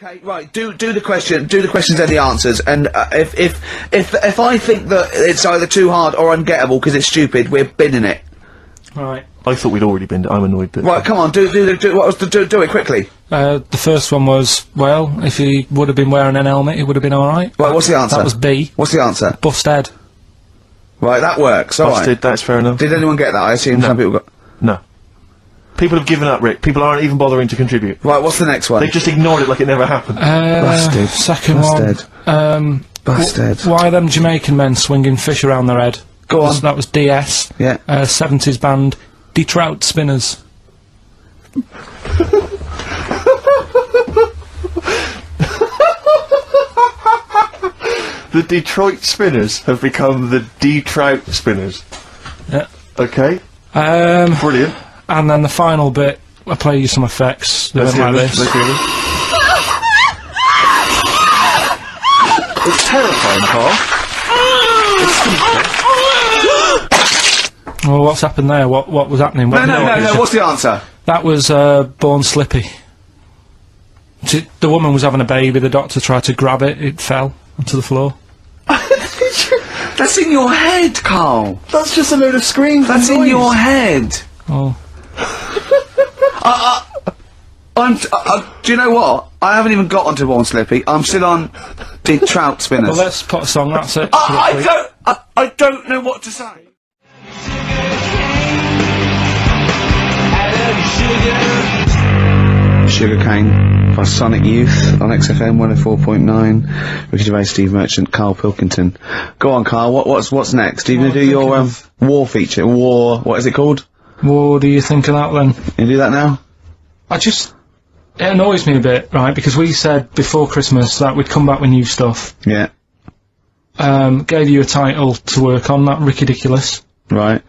Okay, right. Do the question. Do the questions and the answers. And if I think that it's either too hard or ungettable because it's stupid, we're binning it. Right. I thought we'd already binned it. I'm annoyed that. Right, come on. Do it quickly. The first one was, well, if he would have been wearing an helmet, he would have been all right. Right. What's the answer? That was B. What's the answer? Busted. Right, that works. All right. Busted, that's fair enough. Did anyone get that? I assume some people got. No. People have given up, Rick. People aren't even bothering to contribute. Right. What's the next one? They've just ignored it like it never happened. Busted. Second Busted. one. Busted. Why are them Jamaican men swinging fish around their head? Go on. That was DS. Yeah. 70s band, Trout Spinners. The Detroit Spinners have become the Trout Spinners. Yeah. Okay. Brilliant. And then the final bit, I'll play you some effects. They went like this. Let's hear this. It's terrifying, Carl. Oh, what's happened there? What was happening? No. What's the answer? That was Born Slippy. The woman was having a baby, the doctor tried to grab it, it fell onto the floor. That's in your head, Carl. That's just a load of screams. That's in your head. Oh. Do you know what? I haven't even got onto Born Slippy. I'm still on the Trout Spinners. Well, let's put a song, that's it. I don't know what to say. Sugar Cane by Sonic Youth on XFM 104.9. Ricky Gervais, Steve Merchant, Karl Pilkington. Go on, Carl. What's next? Are you going to do your war feature? What is it called? What do you think of that then? You do that now? It annoys me a bit, right? Because we said before Christmas that we'd come back with new stuff. Yeah. Gave you a title to work on, that Ridiculous. Right.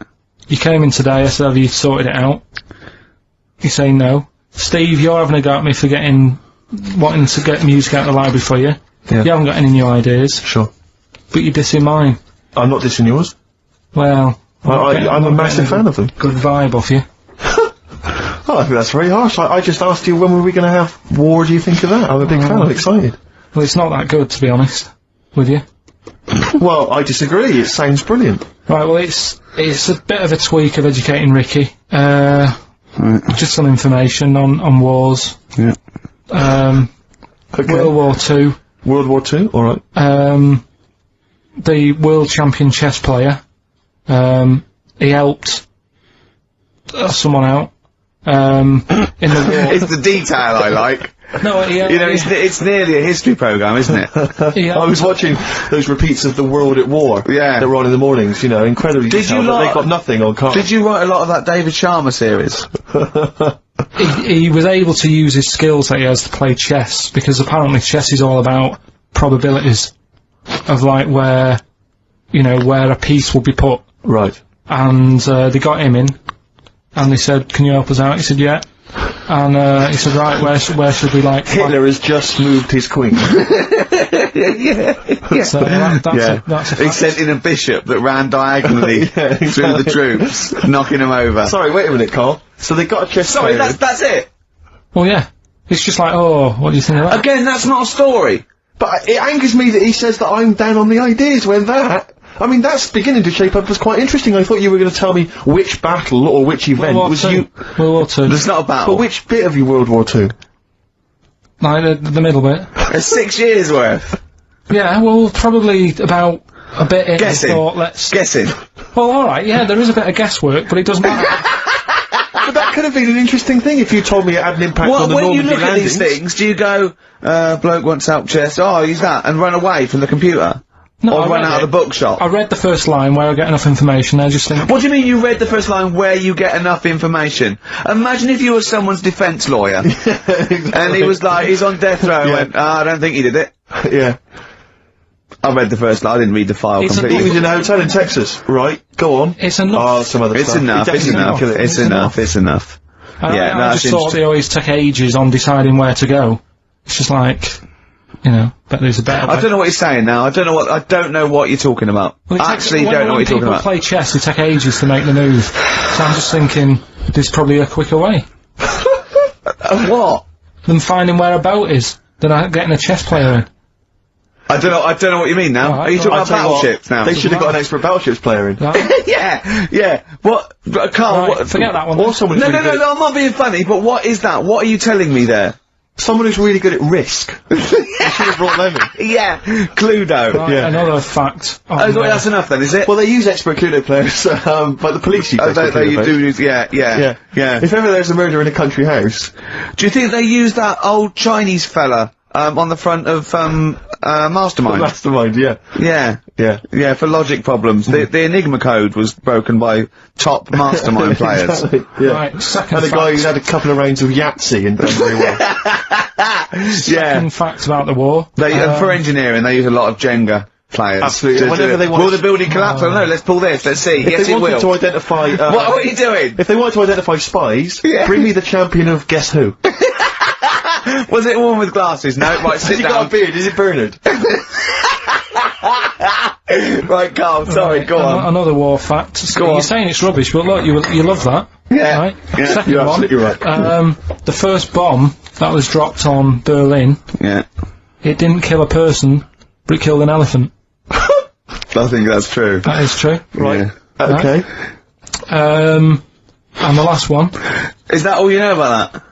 You came in today, I said, have you sorted it out? You say no. Steve, you're having a go at me for wanting to get music out of the library for you. Yeah. You haven't got any new ideas. Sure. But you're dissing mine. I'm not dissing yours. Well, I'm a massive fan of them. Good vibe off you. Oh, I think that's very harsh. I just asked you when were we going to have war. Do you think of that? I'm a big fan. I'm excited. Well, it's not that good, to be honest with you. Well, I disagree. It sounds brilliant. Right. Well, it's a bit of a tweak of Educating Ricky. Just some information on wars. Yeah. Okay. World War II. World War II. All right. The world champion chess player. He helped someone out. In the war. It's the detail I like. No, it's nearly a history programme, isn't it? I was watching those repeats of The World at War. Yeah. That were on in the mornings, incredibly detailed, but they got nothing on card. Did you write a lot of that David Sharma series? he was able to use his skills that he has to play chess, because apparently chess is all about probabilities of where a piece will be put. Right. And they got him in, and they said, "Can you help us out?" He said, "Yeah." And he said, "Right, where should we Hitler has just moved his queen. yeah. So that's a he sent in a bishop that ran diagonally through the troops, knocking them over. Sorry, wait a minute, Carl. So they got a chess player. Sorry, that's it. Well, yeah. It's just what do you think of that? Again, that's not a story. But it angers me that he says that I'm down on the ideas when that's beginning to shape up as quite interesting. I thought you were going to tell me which battle or which event was you... World War II. There's not a battle. But which bit of your World War II? The middle bit. It's 6 years worth. Yeah, well, probably about a bit in. Guessing. Guessing. Well, alright, yeah, there is a bit of guesswork, but it doesn't matter. But that could have been an interesting thing if you told me it had an impact on the Normandy when you look landings. at these things, do you go, bloke wants help chest, use that, and run away from the computer? No, or run out of the bookshop? I read the first line where I get enough information, I just think... What do you mean you read the first line where you get enough information? Imagine if you were someone's defence lawyer. Exactly. And he was he's on death row and went, I don't think he did it. Yeah. I read the first line, I didn't read the file completely. He was in a hotel in Texas. Right, go on. It's enough. Oh, some other stuff. It's enough. I just thought they always took ages on deciding where to go. It's just but there's a better way. I don't know what you're saying now. I don't know what you're talking about. Well, I actually don't know what you're talking about. When people play chess, they take ages to make the move. So I'm just thinking, there's probably a quicker way. What? Than finding where a boat is. than getting a chess player in. I don't know what you mean now. Right, Are you talking about battleships now? They should have got an extra battleships player in. Yeah. What, Carl? Right, forget that one. No, I'm not being funny. But what is that? What are you telling me there? Someone who's really good at Risk. They should have brought them in. Yeah, Cluedo. Right, Yeah. Another fact. That's enough then, is it? Well, they use expert Cluedo players, but the police use expert Cluedo you players. do. Yeah. If ever there's a murder in a country house, Do you think they use that old Chinese fella on the front of Mastermind? Mastermind, yeah. Yeah, for logic problems. The Enigma code was broken by top Mastermind players. Yeah. Right, second And a guy who's had a couple of rounds of Yahtzee and done very well. Second fact about the war. For engineering, they use a lot of Jenga players. Absolutely. Whenever they want will the building collapse? I don't know. Let's pull this. Let's see. If Yes, they it wanted will. to identify, What are you doing? if they wanted to identify spies, bring me the champion of Guess Who. Was it a woman with glasses? No. Right, sit Has he got down. a beard? Is it Bernard? Right, Carl. Sorry. Go on. Another war fact. So Go on. you're saying it's rubbish, but look, you love that. Yeah. Right? Yeah, Second you're one. absolutely right. The first bomb that was dropped on Berlin, Yeah. it didn't kill a person, but it killed an elephant. I think that's true. That is true. Right. Yeah. Okay. And the last one. Is that all you know about that?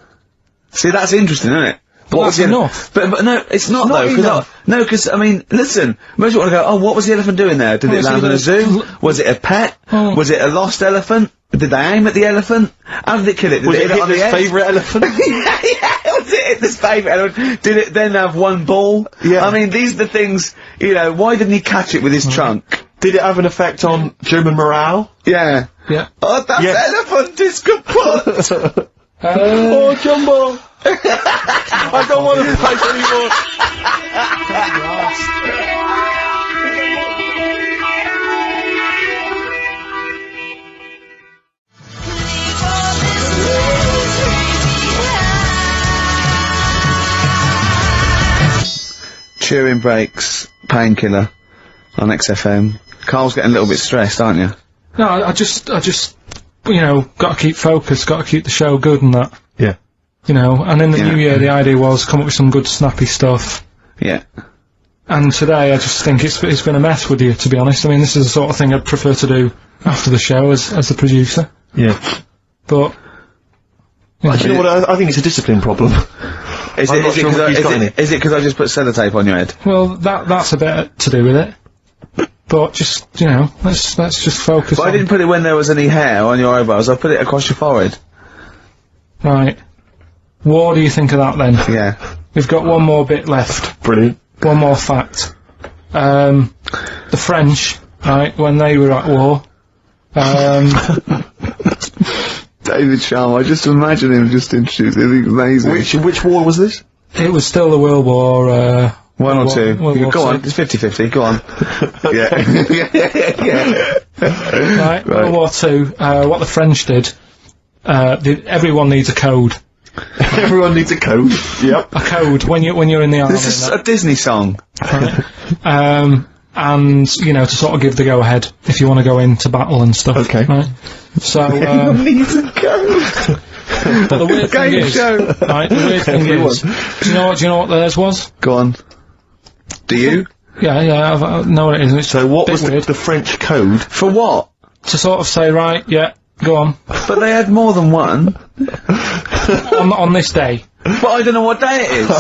See, that's interesting, isn't it? But that's enough. But no, it's not not though. enough. Because I mean, listen. Most people want to go. Oh, what was the elephant doing there? Did Oh, it it's land in a either- zoo? Was it a pet? Oh. Was it a lost elephant? Did they aim at the elephant? How did it kill it? Did Was it it hit it on the Hitler's head? favourite elephant? Yeah, was it Hitler's favourite elephant? Did it then have one ball? Yeah. I mean, these are the things. Why didn't he catch it with his trunk? Did it have an effect on German morale? Yeah. Yeah. Oh, that Yeah. elephant is kaput. Oh, Jumbo! I don't want to fight anymore. Cheering breaks, painkiller on XFM. Carl's getting a little bit stressed, aren't you? No, I just, got to keep focused, got to keep the show good and that. Yeah. And in the Yeah. new year, the idea was come up with some good snappy stuff. Yeah. And today, I just think it's been a mess with you, to be honest. I mean, this is the sort of thing I'd prefer to do after the show as the producer. Yeah. But, Do you know what? I think it's a discipline problem. Is I'm it not sure what he's got in it. because I just put sellotape on your head? well, that's a bit to do with it. But just, let's just focus But I on... didn't put it when there was any hair on your eyebrows. I put it across your forehead. Right. What do you think of that then? Yeah. We've got one more bit left. Brilliant. One more fact. The French, right, when they were at war, David Sharma, I just imagine him just introduced it. It's amazing. Which war was this? it was still the World War, One or two. World War Go on, Two. it's 50-50, go on. Yeah. Right, World War Two, what the French did, everyone needs a code. Everyone needs a code. Yep. A code when you're in the army. This is and a Disney song. that, right? And, to sort of give the go-ahead if you want to go into battle and stuff. Okay. Right? So, Needs a code. but the weird thing Game is, show. right, the weird thing is, do you know what theirs was? Go on. Do you? Yeah, I know what it is. And it's So what a bit was weird. the French code? For what? To sort of say, right, yeah, go on, But they had more than one. on this day. But I don't know what day it is.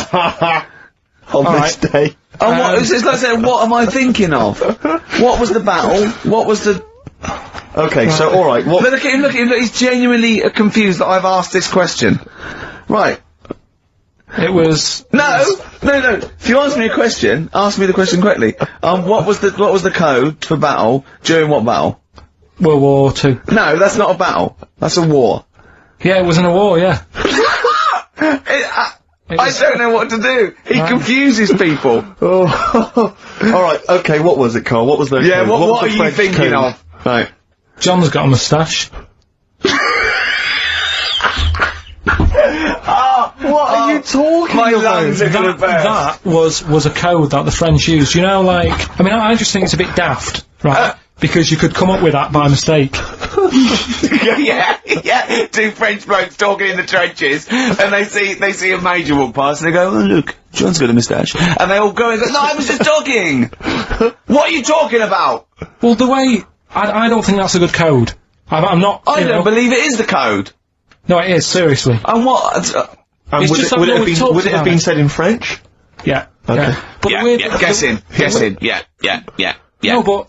On Alright. this day. And what, it's like saying, what am I thinking of? What was the battle? What was the... Okay, so alright, what... Look at him, look, he's genuinely confused that I've asked this question. Right. It was... No. If you ask me a question, ask me the question correctly. What was the code for battle during what battle? World War Two. No, that's not a battle. That's a war. Yeah, it was in a war, yeah. I don't know what to do. He confuses people. Oh. Alright, okay, what was it, Carl? What was the Yeah, code? what was are the you French thinking code? of? Right. John's got a moustache. What are you talking My about? lungs are gonna burst. That was a code that the French used. I just think it's a bit daft, right? because you could come up with that by mistake. yeah. Two French blokes talking in the trenches, and they see a major walk past, and they go, "Oh, look, John's got a moustache," and they all go and go, "No, I was just talking." What are you talking about? Well, the way I don't think that's a good code. I'm not. I don't believe it is the code. No, it is, seriously. And what? And would it have been said in French? Yeah. Okay. Yeah. But Guessing. Yeah. No, but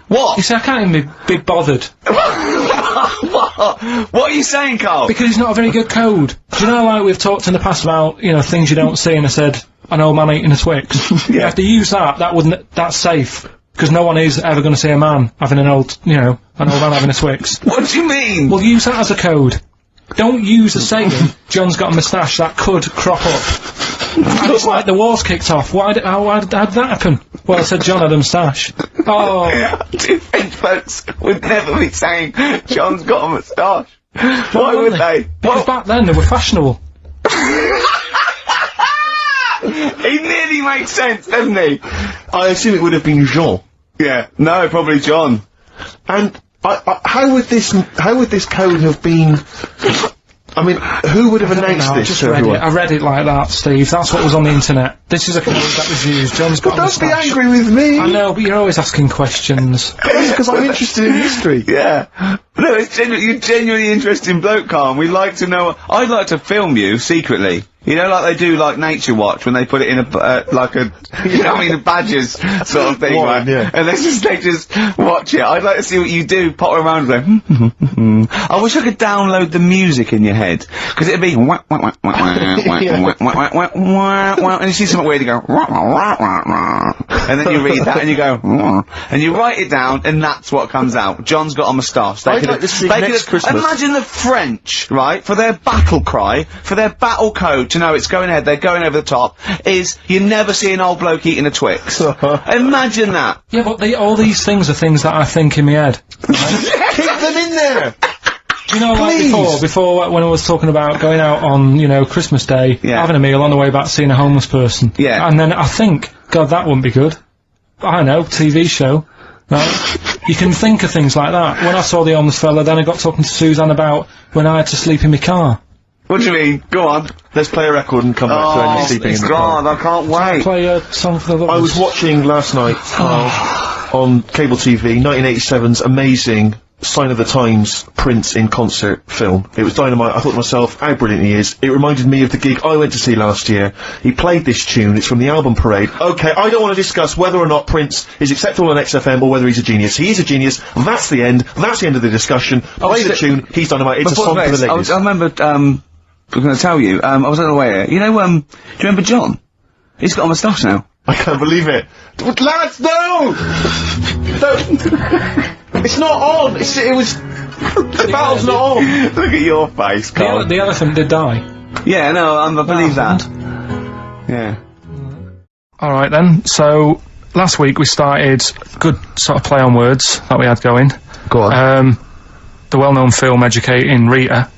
what? you see, I can't even be bothered. What are you saying, Carl? Because it's not a very good code. Do you know, like we've talked in the past about, things you don't see, and I said, an old man eating a Twix. You have to use that's safe. Because no one is ever going to see a man having an old man having a Twix. What do you mean? Well, use that as a code. Don't use a saying, John's got a moustache, that could crop up. And it's like the war's kicked off. How did that happen? Well, I said John had a moustache. Oh. Two French folks would never be saying, John's got a moustache. Why would they? Because back then they were fashionable. He nearly makes sense, doesn't he? I assume it would have been Jean. Yeah. No, probably John. And how would this code have been? I mean, who would have announced this to everyone? I read it like that, Steve. That's what was on the internet. This is a code that was used. John's got a Don't be moustache. angry with me. I know, but you're always asking questions. Because I'm interested in history. Yeah. No, you're genuinely interesting bloke, Carl, and we'd like to know. I'd like to film you secretly. Like they do, like Nature Watch, when they put it in a badgers sort of thing, right? Yeah. And they just watch it. I'd like to see what you do, pop around and go, I wish I could download the music in your head, because it'd be wah, wah, wah, wah, wah, wah, wah, wah, wah, wah, wah, and you see something weird, you go, wah, wah, wah, wah, wah. And then you read that and you go, wah, and you write it down, and that's what comes out. John's got a moustache. I'd like to see next Christmas. Imagine the French, right, for their battle cry, for their battle code, to know it's going ahead, they're going over the top, is you never see an old bloke eating a Twix. Imagine that. Yeah, but all these things are things that I think in my head. Right? Keep them in there. Like before when I was talking about going out on, Christmas Day, having a meal on the way back, seeing a homeless person. Yeah. And then I think, God, that wouldn't be good. I know, TV show. Right? You can think of things like that. When I saw the homeless fella, then I got talking to Suzanne about when I had to sleep in my car. What do you mean? Go on. Let's play a record and come back to any sleeping in the car. I can't wait. Play a song for the lovers. I was watching last night on cable TV 1987's amazing Sign of the Times Prince in concert film. It was dynamite. I thought to myself, how brilliant he is. It reminded me of the gig I went to see last year. He played this tune. It's from the album Parade. Okay, I don't want to discuss whether or not Prince is acceptable on XFM or whether he's a genius. He is a genius. That's the end. That's the end of the discussion. Play the tune. He's dynamite. It's a song for the ladies. I remember, I was going to tell you, I was on the way here. Do you remember John? He's got a moustache now. I can't believe it. Lads, no! It's not on. The battle's not on. Look at your face, Carl. The elephant did die. Yeah, no, I believe that. Yeah. Alright then, so last week we started good sort of play on words that we had going. Go on. The well-known film Educating Rita.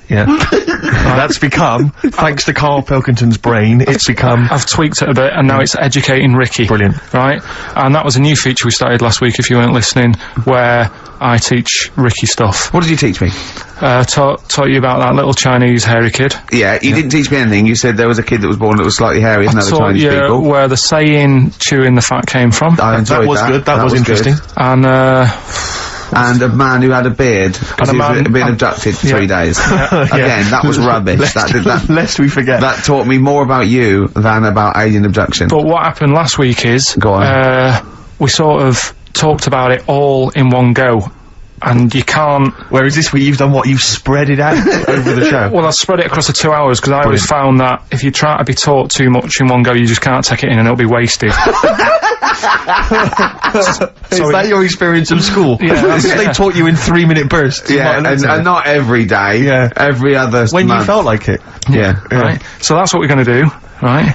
Yeah. That's become, thanks to Karl Pilkington's brain, it's become... I've tweaked it a bit, and now it's Educating Ricky. Brilliant. Right? And that was a new feature we started last week, if you weren't listening, where I teach Ricky stuff. What did you teach me? Taught you about that little Chinese hairy kid. Yeah, you didn't teach me anything. You said there was a kid that was born that was slightly hairy than other Chinese people. Where the saying, chewing the fat came from. I enjoyed that. Was good. That was interesting. Good. And a man who had a beard, because he was being abducted for 3 days. Again, that was rubbish. Lest we forget. That taught me more about you than about alien abduction. But what happened last week is... Go on. We sort of talked about it all in one go. And you can't... Whereas this week you've done what? You've spread it out over the show. Well, I spread it across the 2 hours, because I always found that if you try to be taught too much in one go, you just can't take it in and it'll be wasted. Is that your experience in school? Yeah. They taught you in 3-minute bursts. Yeah, and not every day. Yeah. Every other When month. you felt like it. Yeah. Right. So that's what we're going to do, right?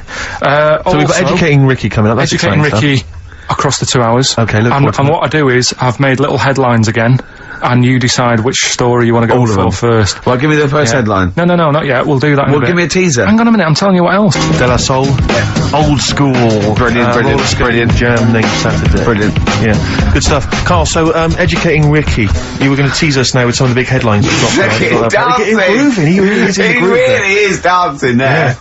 So we've got Educating Ricky coming up. That's Educating exciting Ricky across the 2 hours. Okay, look forward to and that. what I do is, I've made little headlines again, and you decide which story you want to go for first. Well, give me the first headline. No, not yet. We'll do that in a bit. Give me a teaser. Hang on a minute, I'm telling you what else. De La Soul. Old school. Brilliant. Jam named Saturday. Brilliant. Yeah. Good stuff. Carl, so, educating Ricky. You were going to tease us now with some of the big headlines. He's dancing. Improving. He really is in the groove. He really is dancing there.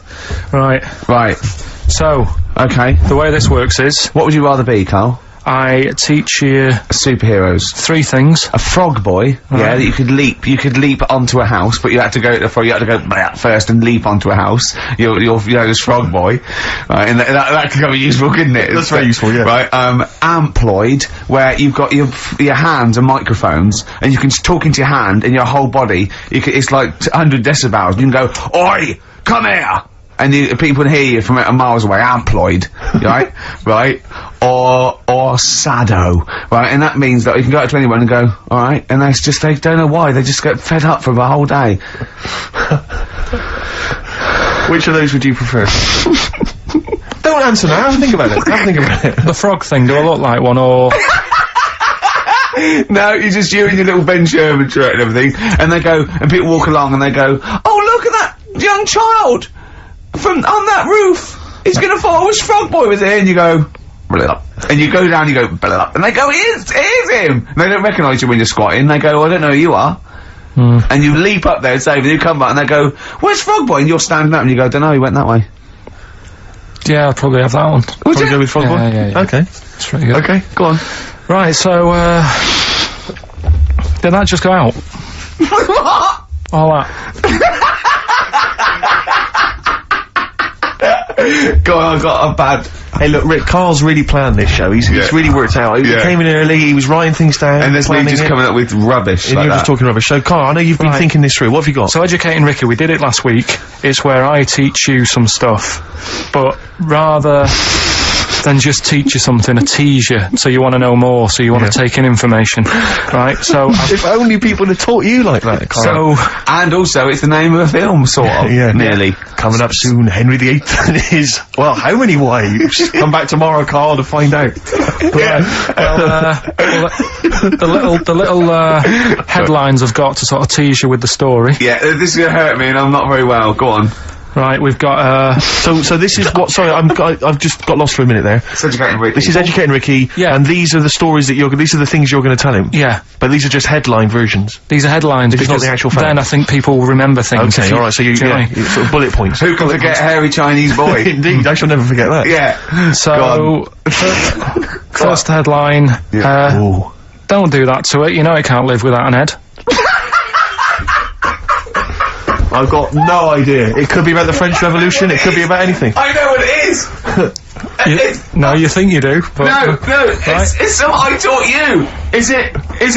Right. Right. So, okay. The way this works is... What would you rather be, Carl? I teach you... Superheroes. 3 things. A frog boy, that you could leap onto a house, but you had to go first and leap onto a house. You're this frog boy. Right, and that could be useful, couldn't it? That's very useful, yeah. Right, amploid, where you've got your hands and microphones, and you can talk into your hand and your whole body. It's like 100 decibels. You can go, "Oi, come here!" And people can hear you from miles away, amploid, right? Right? Or sado, right? And that means that you can go out to anyone and go, alright, and they don't know why, they just get fed up for the whole day. Which of those would you prefer? Don't answer now, have a think about it. The frog thing, do I look like one, or... No, you're just you and your little Ben Sherman shirt and everything, and they go, and people walk along and they go, "Oh, look at that young child! From on that roof, he's gonna fall." I wish Frog Boy was here, and you go, "Blah," and you go down, you go, "Blah," and they go, "It is him." And they don't recognise you when you're squatting. They go, "I don't know who you are," and you leap up there and save, and you come back, and they go, "Where's Frog Boy?" And you're standing up, and you go, "Don't know, he went that way." Yeah, I'll probably have that one. Would you go with Frog Boy? Yeah. Okay, that's pretty good. Okay, go on. Right, so did that just go out? What? All that. Go on, I got a bad... Hey, look, Rick, Carl's really planned this show. He's really worked out. He came in early, he was writing things down. And there's me just coming up with rubbish. And you're just talking rubbish. So, Carl, I know you've been thinking this through. What have you got? So, Educating Ricky, we did it last week. It's where I teach you some stuff, but rather than just teach you something, I tease you, so you want to know more, so you want to take in information, right? So, if only people had taught you like that, Carl. So, and also, it's the name of a film, sort of. Nearly. Coming up soon, Henry VIII is, well, how many wives? Come back tomorrow, Carl, to find out. The little headlines I've got to sort of tease you with the story. Yeah, this is gonna hurt me, and I'm not very well. Go on. Right, we've got, So this is what, sorry, I've just got lost for a minute there. It's Educating Ricky. This is Educating Ricky, and these are the stories that these are the things you're gonna tell him. Yeah. But these are just headline versions. These are headlines, because not the actual fact. Then I think people remember things. Okay, alright, so you sort of bullet points. Who can forget Hairy Chinese Boy? Indeed, I shall never forget that. Yeah. So, first headline, don't do that to it, you know it can't live without an head. I've got no idea. It could be about the French Revolution, it could be about anything. I know what it is! No, you think you do, but... No, it's something I taught you! Is it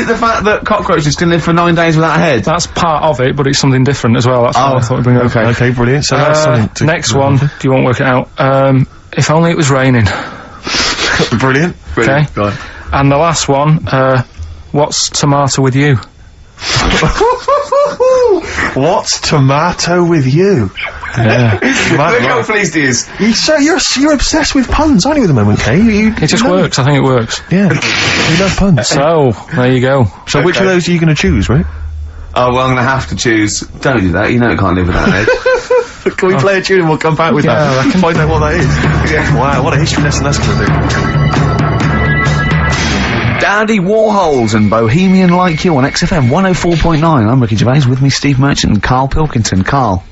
the fact that cockroaches can live for 9 days without a head? That's part of it, but it's something different as well, that's what I thought we'd bring up. Okay, brilliant. So that's something to... Next one, if you won't work it out, if only it was raining. Brilliant. Okay. Go on. And the last one, what's tomato with you? What's tomato with you? Yeah. Look how pleased he is. You're obsessed with puns, aren't you, at the moment, Kay? It just works, I think it works. Yeah. You love puns. So, there you go. So which of those are you going to choose, right? Oh, well, I'm going to have to choose. Don't do that, you know it can't live without an head. Can we play a tune and we'll come back with that? I can find out what that is. Yeah. Wow, what a history lesson that's going to do. Dandy Warhols and Bohemian Like You on XFM 104.9. I'm Ricky Gervais, with me Steve Merchant and Karl Pilkington. Karl,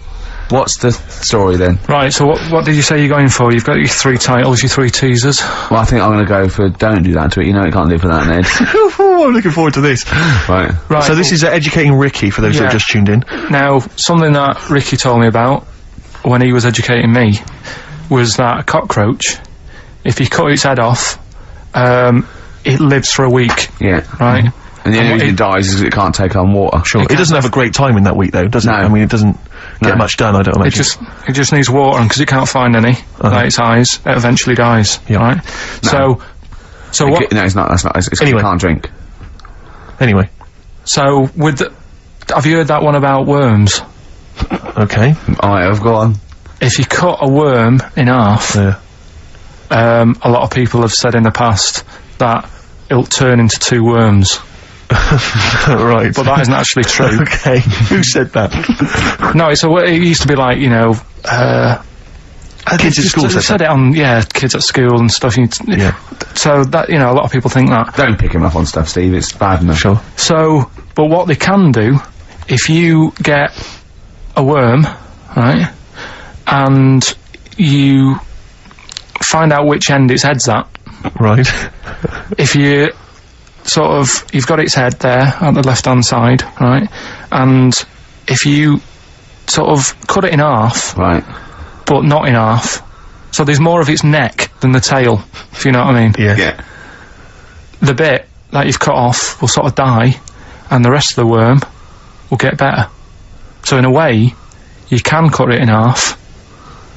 what's the story then? Right, so what did you say you're going for? You've got your 3 titles, your 3 teasers. Well, I think I'm going to go for Don't Do That to It, you know it can't live without an head. I'm looking forward to this. Right. So this is Educating Ricky, for those who have just tuned in. Now, something that Ricky told me about when he was educating me was that a cockroach, if you cut its head off, it lives for a week. Yeah. Right? And the only reason it dies is it can't take on water. Sure. It doesn't have a great time in that week, though, does it? I mean, it doesn't get much done, I don't imagine. It just needs water, and because it can't find any, like its eyes, it eventually dies. Yeah. Right? No. So what? No, it's not, that's not, it's anyway. It can't drink. Anyway. So, have you heard that one about worms? Okay. I have, go on. If you cut a worm in half, a lot of people have said in the past that it'll turn into 2 worms. Right. but that isn't actually true. Okay. Who said that? No, it used to be like, you know, kids at school said it on, kids at school and stuff. Yeah. So that, you know, a lot of people think that. Don't pick him up on stuff, Steve. It's bad enough. Sure. So, but what they can do, if you get a worm, right, and you find out which end its head's at. Right. If you you've got its head there at the left-hand side, right, and if you sort of cut it in half, Right. but not in half, so there's more of its neck than the tail, if you know what I mean. Yeah. Yeah. The bit that you've cut off will sort of die, and the rest of the worm will get better. So in a way, you can cut it in half,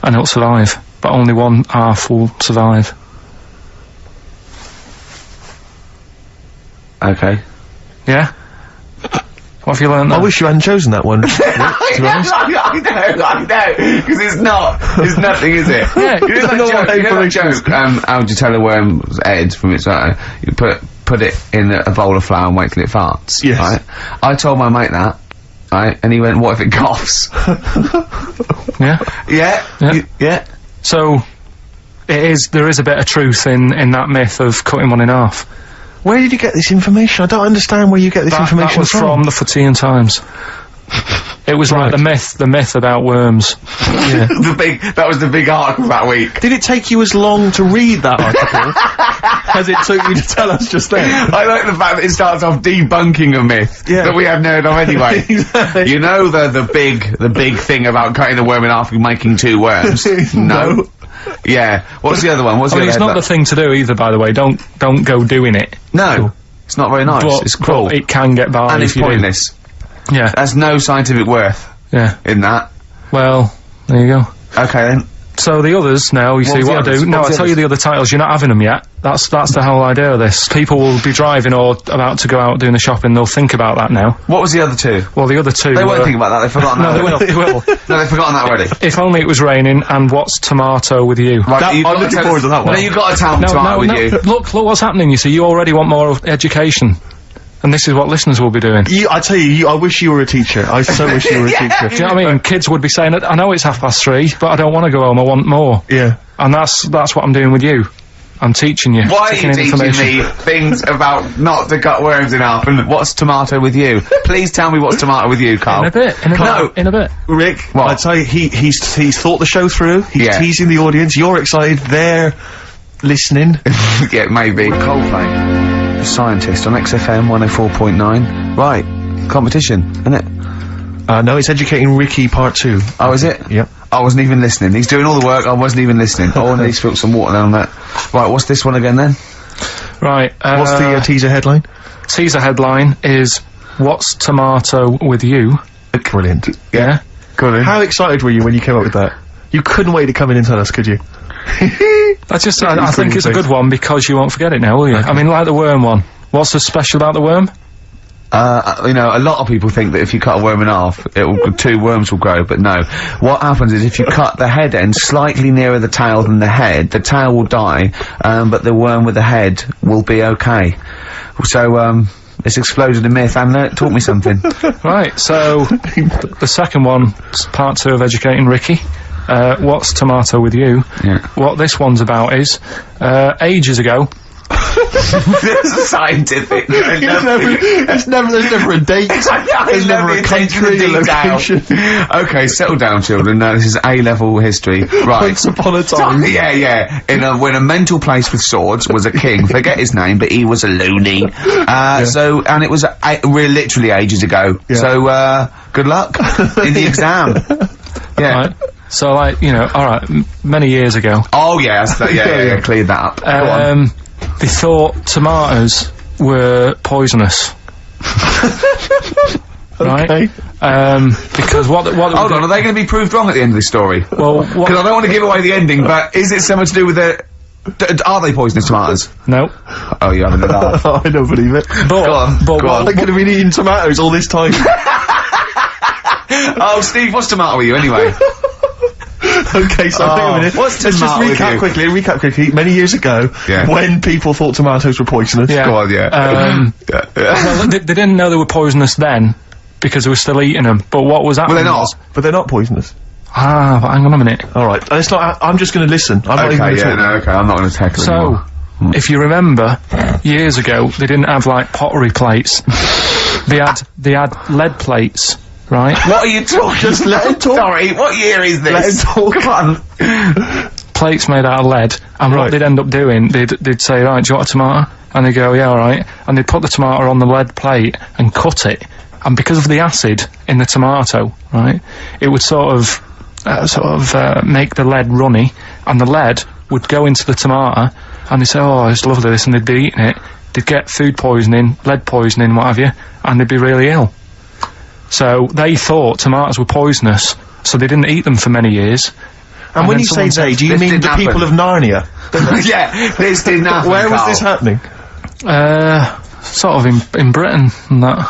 and it'll survive, but only one half will survive. Okay. Yeah? What have you learned there? I wish you hadn't chosen that one. I know, because it's nothing, is it? Yeah. You know that joke, how would you tell a worm's head from its you put it in a bowl of flour and wait till it farts. Yes. Right? I told my mate that, right, and he went, what if it coughs? Yeah? Yeah? Yeah. So, there is a bit of truth in that myth of cutting one in half. Where did you get this information? I don't understand where you get this information That was from the Fortean Times. It was like the myth about worms. Yeah. That was the big article that week. Did it take you as long to read that article as it took you to tell us just then? I like the fact that it starts off debunking a myth that we have heard of anyway. Exactly. You know the big thing about cutting a worm in half and making two worms? No. Yeah. What's the other one? What's the other It's not headline? the thing to do either, by the way. Don't go doing it. No. It's not very nice. It's cruel. But it can get by And if it's you pointless. do. Yeah. There's no scientific worth Yeah. in that. Well, there you go. Okay then. So the others now, you see was the what I others? do. No, What was I the tell you others? the other titles. You're not having them yet. That's the whole idea of this. People will be driving or about to go out doing the shopping. They'll think about that now. What was the other two? Well, the other two. They won't think about that. They've forgotten No, that. they will. They will. No, they've forgotten that already. If only it was raining. And what's tomato with you? Right, That- you've I'm got looking tell forward to that one. No, you've got to tell them No, tomato with no. you. Look what's happening. You see, you already want more education, and this is what listeners will be doing. I tell you, I wish you were a teacher. I so wish you were a teacher. Do you know what I mean? Kids would be saying, I know it's 3:30, but I don't want to go home, I want more. Yeah. And that's what I'm doing with you. I'm teaching you. Why are you taking teaching me things about not to cut worms in half and what's tomato with you? Please tell me what's tomato with you, Carl. In a bit. In a bit. Rick, What? I tell you, he's thought the show through. He's Yeah. teasing the audience. You're excited. They're listening. Yeah, maybe. Coldplay. Scientist on XFM 104.9. Right. Competition, isn't it? No, it's Educating Ricky Part 2. Oh, is it? Yep. I wasn't even listening. He's doing all the work, I wasn't even listening. Oh, and he's spilled some water down that. Right, what's this one again then? Right. What's the teaser headline? teaser headline is, what's tomato with you? Brilliant. Yeah? Go on. How excited were you when you came up with that? You couldn't wait to come in and tell us, could you? I think it's a good one because you won't forget it now, will you? I mean, like the worm one. What's so special about the worm? You know, a lot of people think that if you cut a worm in half, two worms will grow, but no. What happens is if you cut the head end slightly nearer the tail than the tail will die, but the worm with the head will be okay. So, it's exploded a myth and taught me something. Right, so, the second one, part 2 of Educating Ricky. What's tomato with you? Yeah. What this one's about is, ages ago, It's scientific. There's never a date. There's never a country, a location. Okay, settle down, children. This is A-level history. Right. Once upon a time. Yeah. When a mental place with swords was a king. Forget his name, but he was a loony. So, and it was literally ages ago. Yeah. So, good luck in the exam. Yeah. right? So, like, you know, alright, many years ago, Oh, yeah, yeah, cleared that up. Go on. they thought tomatoes were poisonous. Right? Okay. Because what Hold on, are they going to be proved wrong at the end of this story? well, Because I don't want to give away the ending, but is it something to do with are they poisonous tomatoes? no. Oh, you're having a laugh. I don't believe it. But, Go on, but go on. I could have been eating tomatoes all this time. Oh, Steve, what's tomato with you anyway? Okay, so wait a minute. What's Let's just tomato with you? recap quickly. Many years ago, when people thought tomatoes were poisonous. Yeah. Go on, Well, they didn't know they were poisonous then, because they were still eating them. But what was happening? Well, they're not. But they're not poisonous. But hang on a minute. Alright, it's not. I'm just going to listen. I'm not even going to talk. Okay, I'm not going to tackle anymore. If you remember, years ago, they didn't have, like, pottery plates. they had lead plates, right? What are you talking? Just let him talk. Sorry, what year is this? Let him talk. Come on. Plates made out of lead, and what they'd end up doing, they'd say, right, do you want a tomato? And they'd go, yeah, alright. And they'd put the tomato on the lead plate and cut it, and because of the acid in the tomato, right, it would sort of make the lead runny, and the lead would go into the tomato, and they'd say, oh, it's lovely this, and they'd be eating it, they'd get food poisoning, lead poisoning, what have you, and they'd be really ill. So they thought tomatoes were poisonous, so they didn't eat them for many years. And when you say they, do you mean the people of Narnia? Yeah, this didn't happen. Where was this happening? Sort of in Britain and that.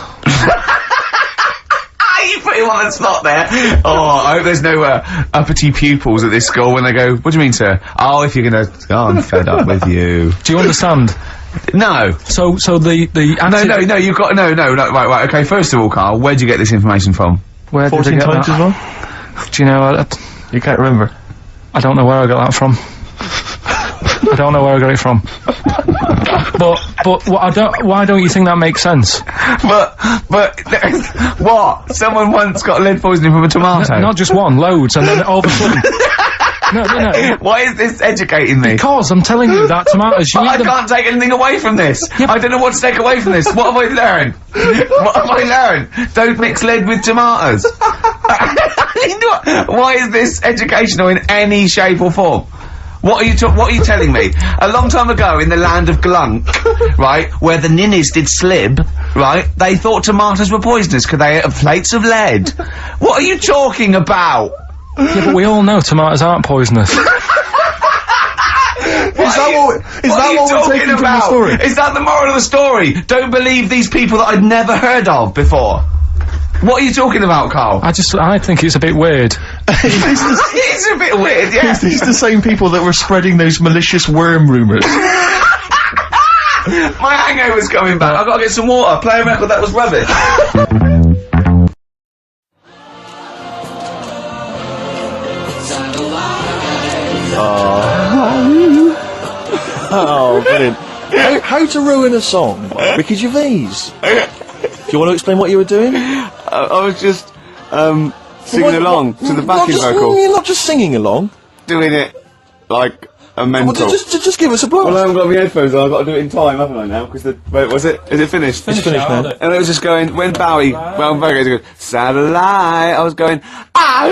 You put him on the spot there. Oh, I hope there's no uppity pupils at this school when they go, what do you mean, sir? Oh, if you're gonna... Oh, I'm fed up with you. Do you understand? No. So the acid... No, you've got... No, right, okay, first of all, Carl, where'd you get this information from? Where did 14 I get times that? as well? Do you know... You can't remember. I don't know where I got that from. I don't know where I got it from. But why don't you think that makes sense? But, what? Someone once got lead poisoning from a tomato? Not just one, loads, and then all of a sudden... No. Why is this educating me? Because I'm telling you that tomatoes... I can't take anything away from this. I don't know what to take away from this. What have I learned? What have I learned? Don't mix lead with tomatoes. Why is this educational in any shape or form? What are you telling me? A long time ago in the land of Glunk, right, where the ninnies did slib, right, they thought tomatoes were poisonous because they ate plates of lead. What are you talking about? Yeah, but we all know tomatoes aren't poisonous. Is that what we're taking from the story? Is that the moral of the story? Don't believe these people that I'd never heard of before. What are you talking about, Carl? I think it's a bit weird. It's a bit weird, yeah. These the same people that were spreading those malicious worm rumours. My hangover's coming back. I've got to get some water. Play a record that was rubbish. Oh, brilliant. How to ruin a song by Ricky Gervais. Do you want to explain what you were doing? I was just, singing along to the backing vocal. You're not just singing along. Doing it like a mental. Well, just give us a blast. Well, I haven't got my headphones on, I've got to do it in time, haven't I, now? Because wait, was it? Is it finished? It's finished now. And it was just going, when Bowie goes, satellite, I was going, ah,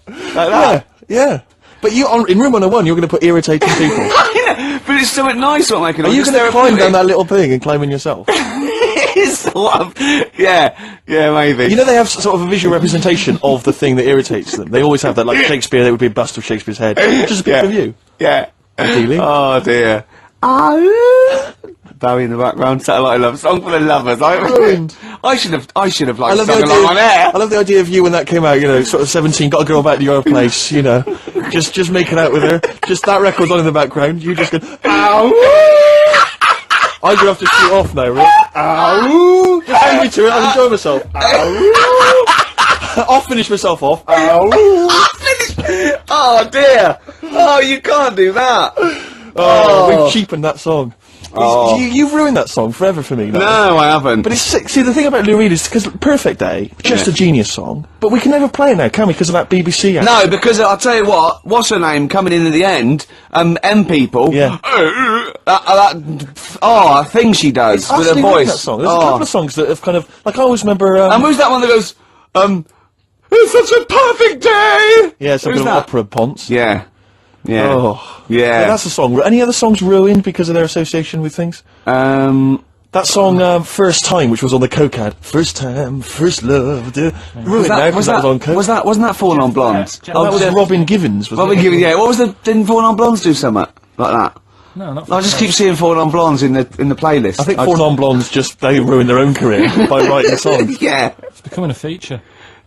like that. Yeah. But in room 101, you're going to put irritating people. I know, but it's something nice what making. Are you going to climb down that little thing and climb in yourself? Sort of. Yeah, maybe. You know they have sort of a visual representation of the thing that irritates them. They always have that, like Shakespeare, there would be a bust of Shakespeare's head. Just a picture of you. Yeah. Ideally. Oh dear. Bowie in the background, Satellite Love, song for the lovers. I should have like sung along on air. I love the idea of you when that came out, you know, sort of 17, got a girl back to your place, you know, just making out with her, just that record's on in the background, you just go, ow! I'm gonna have to shoot off now, Rick. Ow! Just send me to it, I'll enjoy myself. Ow! I'll finish myself off. Ow! Oh dear! Oh, you can't do that! Oh, we've cheapened that song. You've ruined that song forever for me. No, I haven't. But it's see the thing about Lou Reed is because Perfect Day, just a genius song, but we can never play it now, can we? Because of that BBC ad. No, because I'll tell you what's her name coming in at the end? M People. Yeah. That thing she does with her voice. That song. There's a couple of songs that have kind of like I always remember. And who's that one that goes? It's such a perfect day. Yeah, some kind of opera ponce. Yeah. Yeah. Oh. Yeah. That's a song. Any other songs ruined because of their association with things? That song, First Time, which was on the Coke ad. First time, first love. Ruined now because that was on Coke. Wasn't that Fallen on Blondes? Oh, that was Robin Givens. Robin Givens, yeah. What was didn't Fallen on Blondes do something like that? No, not. I just keep seeing Fallen on Blondes in the playlist. I think Fallen on Blondes they ruined their own career by writing songs. Yeah. It's becoming a feature.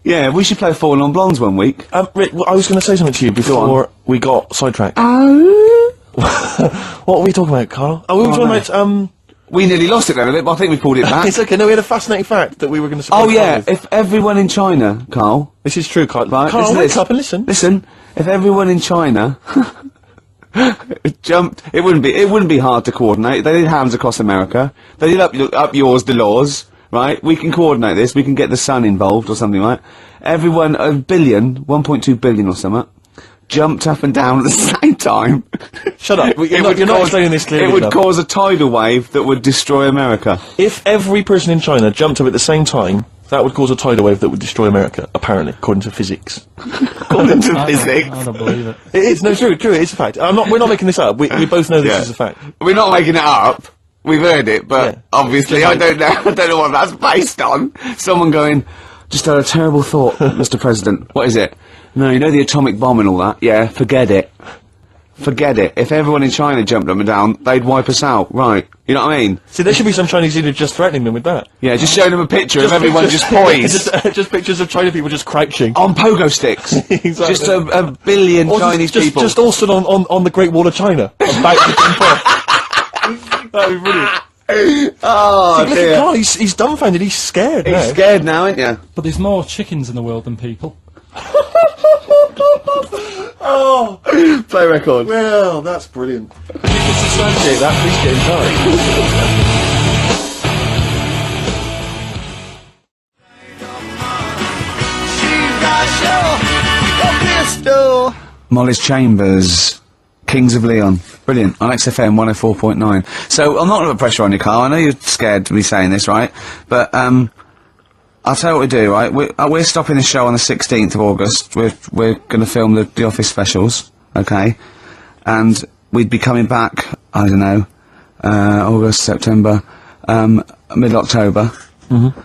Yeah, we should play Fallen on Blondes one week. Rick, I was going to say something to you before we got sidetracked. What were we talking about, Carl? Oh, we were talking about, We nearly lost it then a bit, but I think we pulled it back. It's okay, no, we had a fascinating fact that we were going to Oh yeah, if everyone in China, Carl... This is true, Carl. Right, Carl, listen to wake this. up and listen. Listen, if everyone in China jumped, it wouldn't be hard to coordinate. They did hands across America. They did up yours, the laws, right? We can coordinate this. We can get the sun involved or something, right? Everyone, 1.2 billion or something, jumped up and down at the same time. Shut up. You're not explaining this clearly. It would cause a tidal wave that would destroy America. If every person in China jumped up at the same time, that would cause a tidal wave that would destroy America, apparently, according to physics. According to physics. I don't believe it. It is, no, true, it is a fact. We're not making this up. We both know this is a fact. We're not making it up. We've heard it, but Yeah. obviously I don't know what that's based on. Someone going, just had a terrible thought, Mr. President. What is it? No, you know the atomic bomb and all that? Yeah, forget it. Forget it. If everyone in China jumped up and down, they'd wipe us out, right? You know what I mean? See, there should be some Chinese leader just threatening them with that. Yeah, just showing them a picture of everyone just poised. just pictures of China people just crouching. On pogo sticks. Exactly. Just a billion Or Chinese people. Just all stood on the Great Wall of China, about to jump off. That'd be brilliant. Oh, See, look at dear. Carl, he's dumbfounded, he's scared now. He's scared now, ain't you? But there's more chickens in the world than people. Oh, Play record. well, that's brilliant. If you can substantiate that, please get in touch. Molly's Chambers, Kings of Leon. Brilliant. On XFM 104.9. So, I'm not going to put pressure on you, Carl. I know you're scared to be saying this, right? But, I'll tell you what we do, right? We're stopping the show on the 16th of August. We're going to film the Office specials, okay? And we'd be coming back, I don't know, August, September, mid-October. Mm-hmm.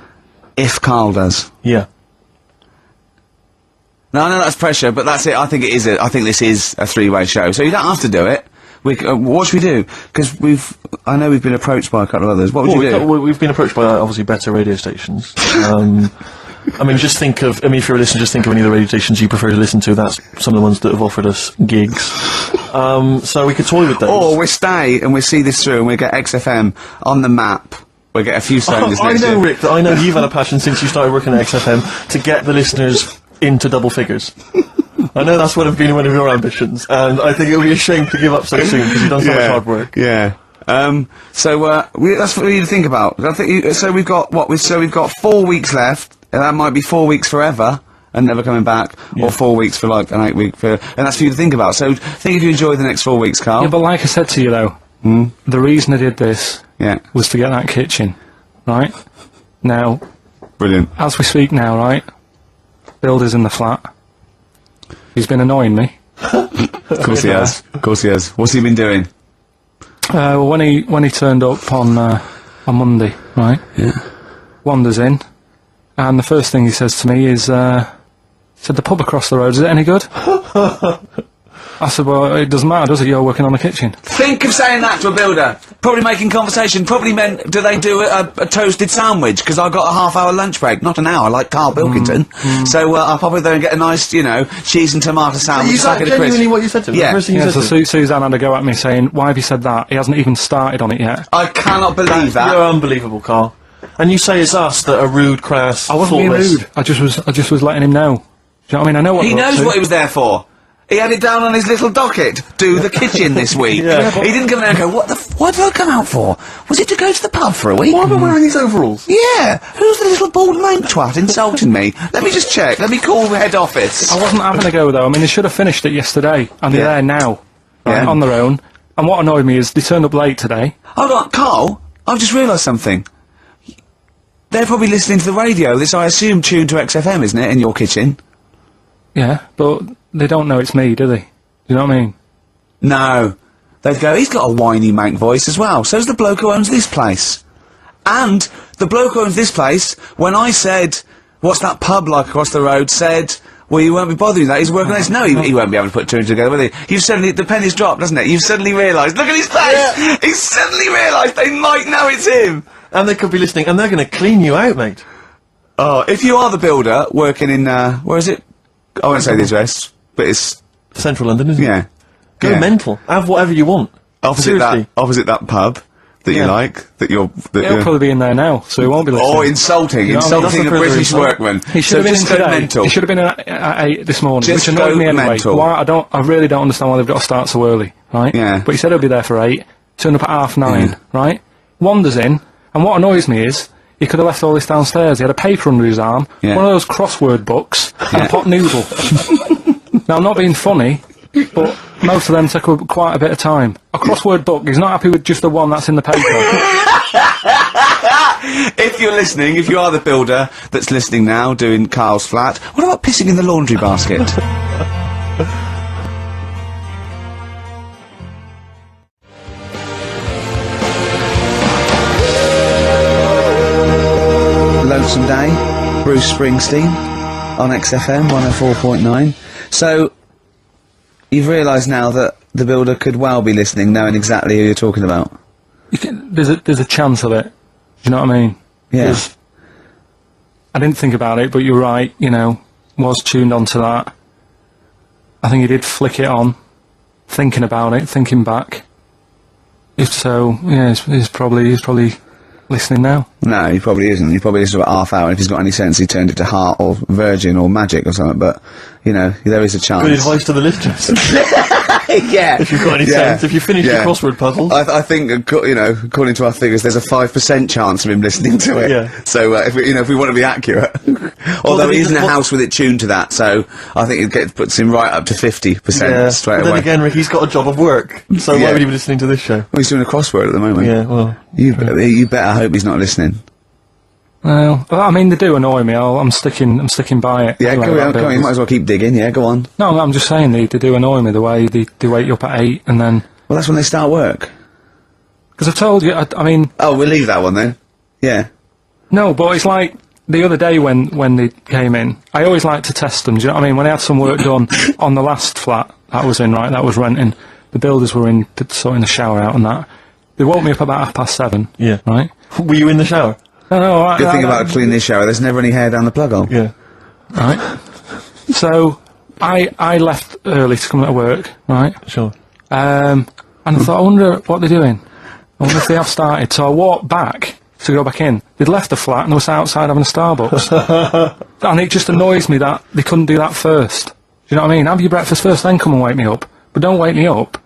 If Carl does. Yeah. No, I know that's pressure, but that's it. I think this is a three-way show, so you don't have to do it. What should we do? Because I know we've been approached by a couple of others. What would you do? We've been approached by obviously better radio stations. I mean, if you're a listener, just think of any of the radio stations you prefer to listen to. That's some of the ones that have offered us gigs. So we could toy with those. Or we stay and we see this through and we get XFM on the map. We get a few strangers I next know, year. Rick, that I know you've had a passion since you started working at XFM to get the listeners into double figures. I know that's been one of your ambitions, and I think it would be a shame to give up so soon because you've done so much hard work. Yeah. That's for you to think about. I think so we've got 4 weeks left, and that might be 4 weeks forever and never coming back, or 4 weeks for like an 8 week and that's for you to think about. So think if you enjoy the next 4 weeks, Carl. Yeah, but like I said to you though, the reason I did this was to get that kitchen, right? Now, Brilliant. as we speak now, right, Builder's in the flat. He's been annoying me. Of course he has. Of course he has. What's he been doing? Well, when he turned up on Monday, right? Yeah. Wanders in, and the first thing he says to me is, said, the pub across the road, is it any good? I said, well, it doesn't matter, does it? You're working on the kitchen. Think of saying that to a builder. Probably making conversation. Probably meant, do they do a toasted sandwich? Because I've got a half-hour lunch break. Not an hour, like Karl Pilkington. So I'll pop over there and get a nice, cheese and tomato sandwich. Is that genuinely what you said to him? Yeah. The first thing you Yeah, said so to him? Suzanne had to go at me saying, why have you said that? He hasn't even started on it yet. I cannot believe that. You're unbelievable, Carl. And you say it's us that are rude, crass, I wasn't being thoughtless. rude. I just was letting him know. Do you know what I mean? I know what He we're up knows to. what he was there for. He had it down on his little docket. Do the kitchen this week. Yeah. He didn't come there and go, what did I come out for? Was it to go to the pub for a week? Why am I wearing these overalls? Yeah. Who's the little bald lank twat insulting me? Let me just check. Let me call the head office. I wasn't having a go though. I mean, they should have finished it yesterday, and they're Yeah. there now, right, Yeah. on their own. And what annoyed me is they turned up late today. Hold on, Carl. I've just realised something. They're probably listening to the radio. This, I assume, tuned to XFM, isn't it, in your kitchen? Yeah, but they don't know it's me, do they? Do you know what I mean? No. They'd go, he's got a whiny mank voice as well. So's the bloke who owns this place. And the bloke who owns this place, when I said, what's that pub like across the road, said, well, you won't be bothering that, he's working on this. No, he won't be able to put two and two together, will he? You've suddenly, the penny's dropped, doesn't it? You've suddenly realised, look at his face! Yeah. He's suddenly realised they might know it's him! And they could be listening, and they're going to clean you out, mate. Oh, if you are the builder working in, where is it? I won't say the address, but it's... Central London, isn't it? Yeah. Go Yeah. mental. Have whatever you want. Opposite Seriously. that pub that you Yeah. like, that you're... That He'll you're probably be in there now, so he won't be listening. oh, insulting No, a that's a British privilege. workman. He should have been in just go today. mental. He should have been at 8 this morning, Just which annoyed go me anyway. mental. Why, I really don't understand why they've got to start so early, right? Yeah. But he said he'll be there for 8, turned up at 9:30, right? Wanders in, and what annoys me is, he could have left all this downstairs. He had a paper under his arm, Yeah. one of those crossword books, and a pot noodle. Now, I'm not being funny, but most of them take up quite a bit of time. A crossword book, he's not happy with just the one that's in the paper. If you're listening, if you are the builder that's listening now, doing Carl's flat, what about pissing in the laundry basket? Lonesome Day, Bruce Springsteen, on XFM 104.9. So, you've realised now that the builder could well be listening, knowing exactly who you're talking about. There's a chance of it. Do you know what I mean? Yeah. 'Cause I didn't think about it, but you're right, you know, was tuned onto that. I think he did flick it on, thinking about it, thinking back. If so, yeah, he's probably listening now. No, he probably isn't. He probably listened to about half hour. If he's got any sense, he turned it to Heart or Virgin or Magic or something. But, you know, there is a chance. Good advice to the listeners. Yeah. If you've got any sense, if you finish your crossword puzzle. I think, you know, according to our figures, there's a 5% chance of him listening to it. Yeah. So, if we want to be accurate. Although then he he is in a just- house with it tuned to that, so I think it puts him right up to 50% straight but then away. again, Rick, he's got a job of work, so Yeah. why would he be listening to this show? Well, he's doing a crossword at the moment. Yeah, well... You better hope he's not listening. Well, I mean, they do annoy me. I'm sticking by it. Yeah, Anyway, go on, about go on. You builders. might as well keep digging. Yeah, go on. No, I'm just saying they do annoy me, the way they wake you up at 8 and then... Well, that's when they start work. Because I've told you, I mean... Oh, we'll leave that one then. Yeah. No, but it's like the other day when they came in, I always like to test them, do you know what I mean? When I had some work done on the last flat that was in, right, that was renting, the builders were in, sorting the shower out and that. They woke me up about 7:30. Yeah. Right? Were you in the shower? No, Good thing about cleaning this shower, there's never any hair down the plug hole. Yeah. Right? So, I left early to come to work, right? Sure. And I thought, I wonder what they're doing. I wonder if they have started. So I walked back to go back in. They'd left the flat and they were outside having a Starbucks. And it just annoys me that they couldn't do that first. Do you know what I mean? Have your breakfast first, then come and wake me up. But don't wake me up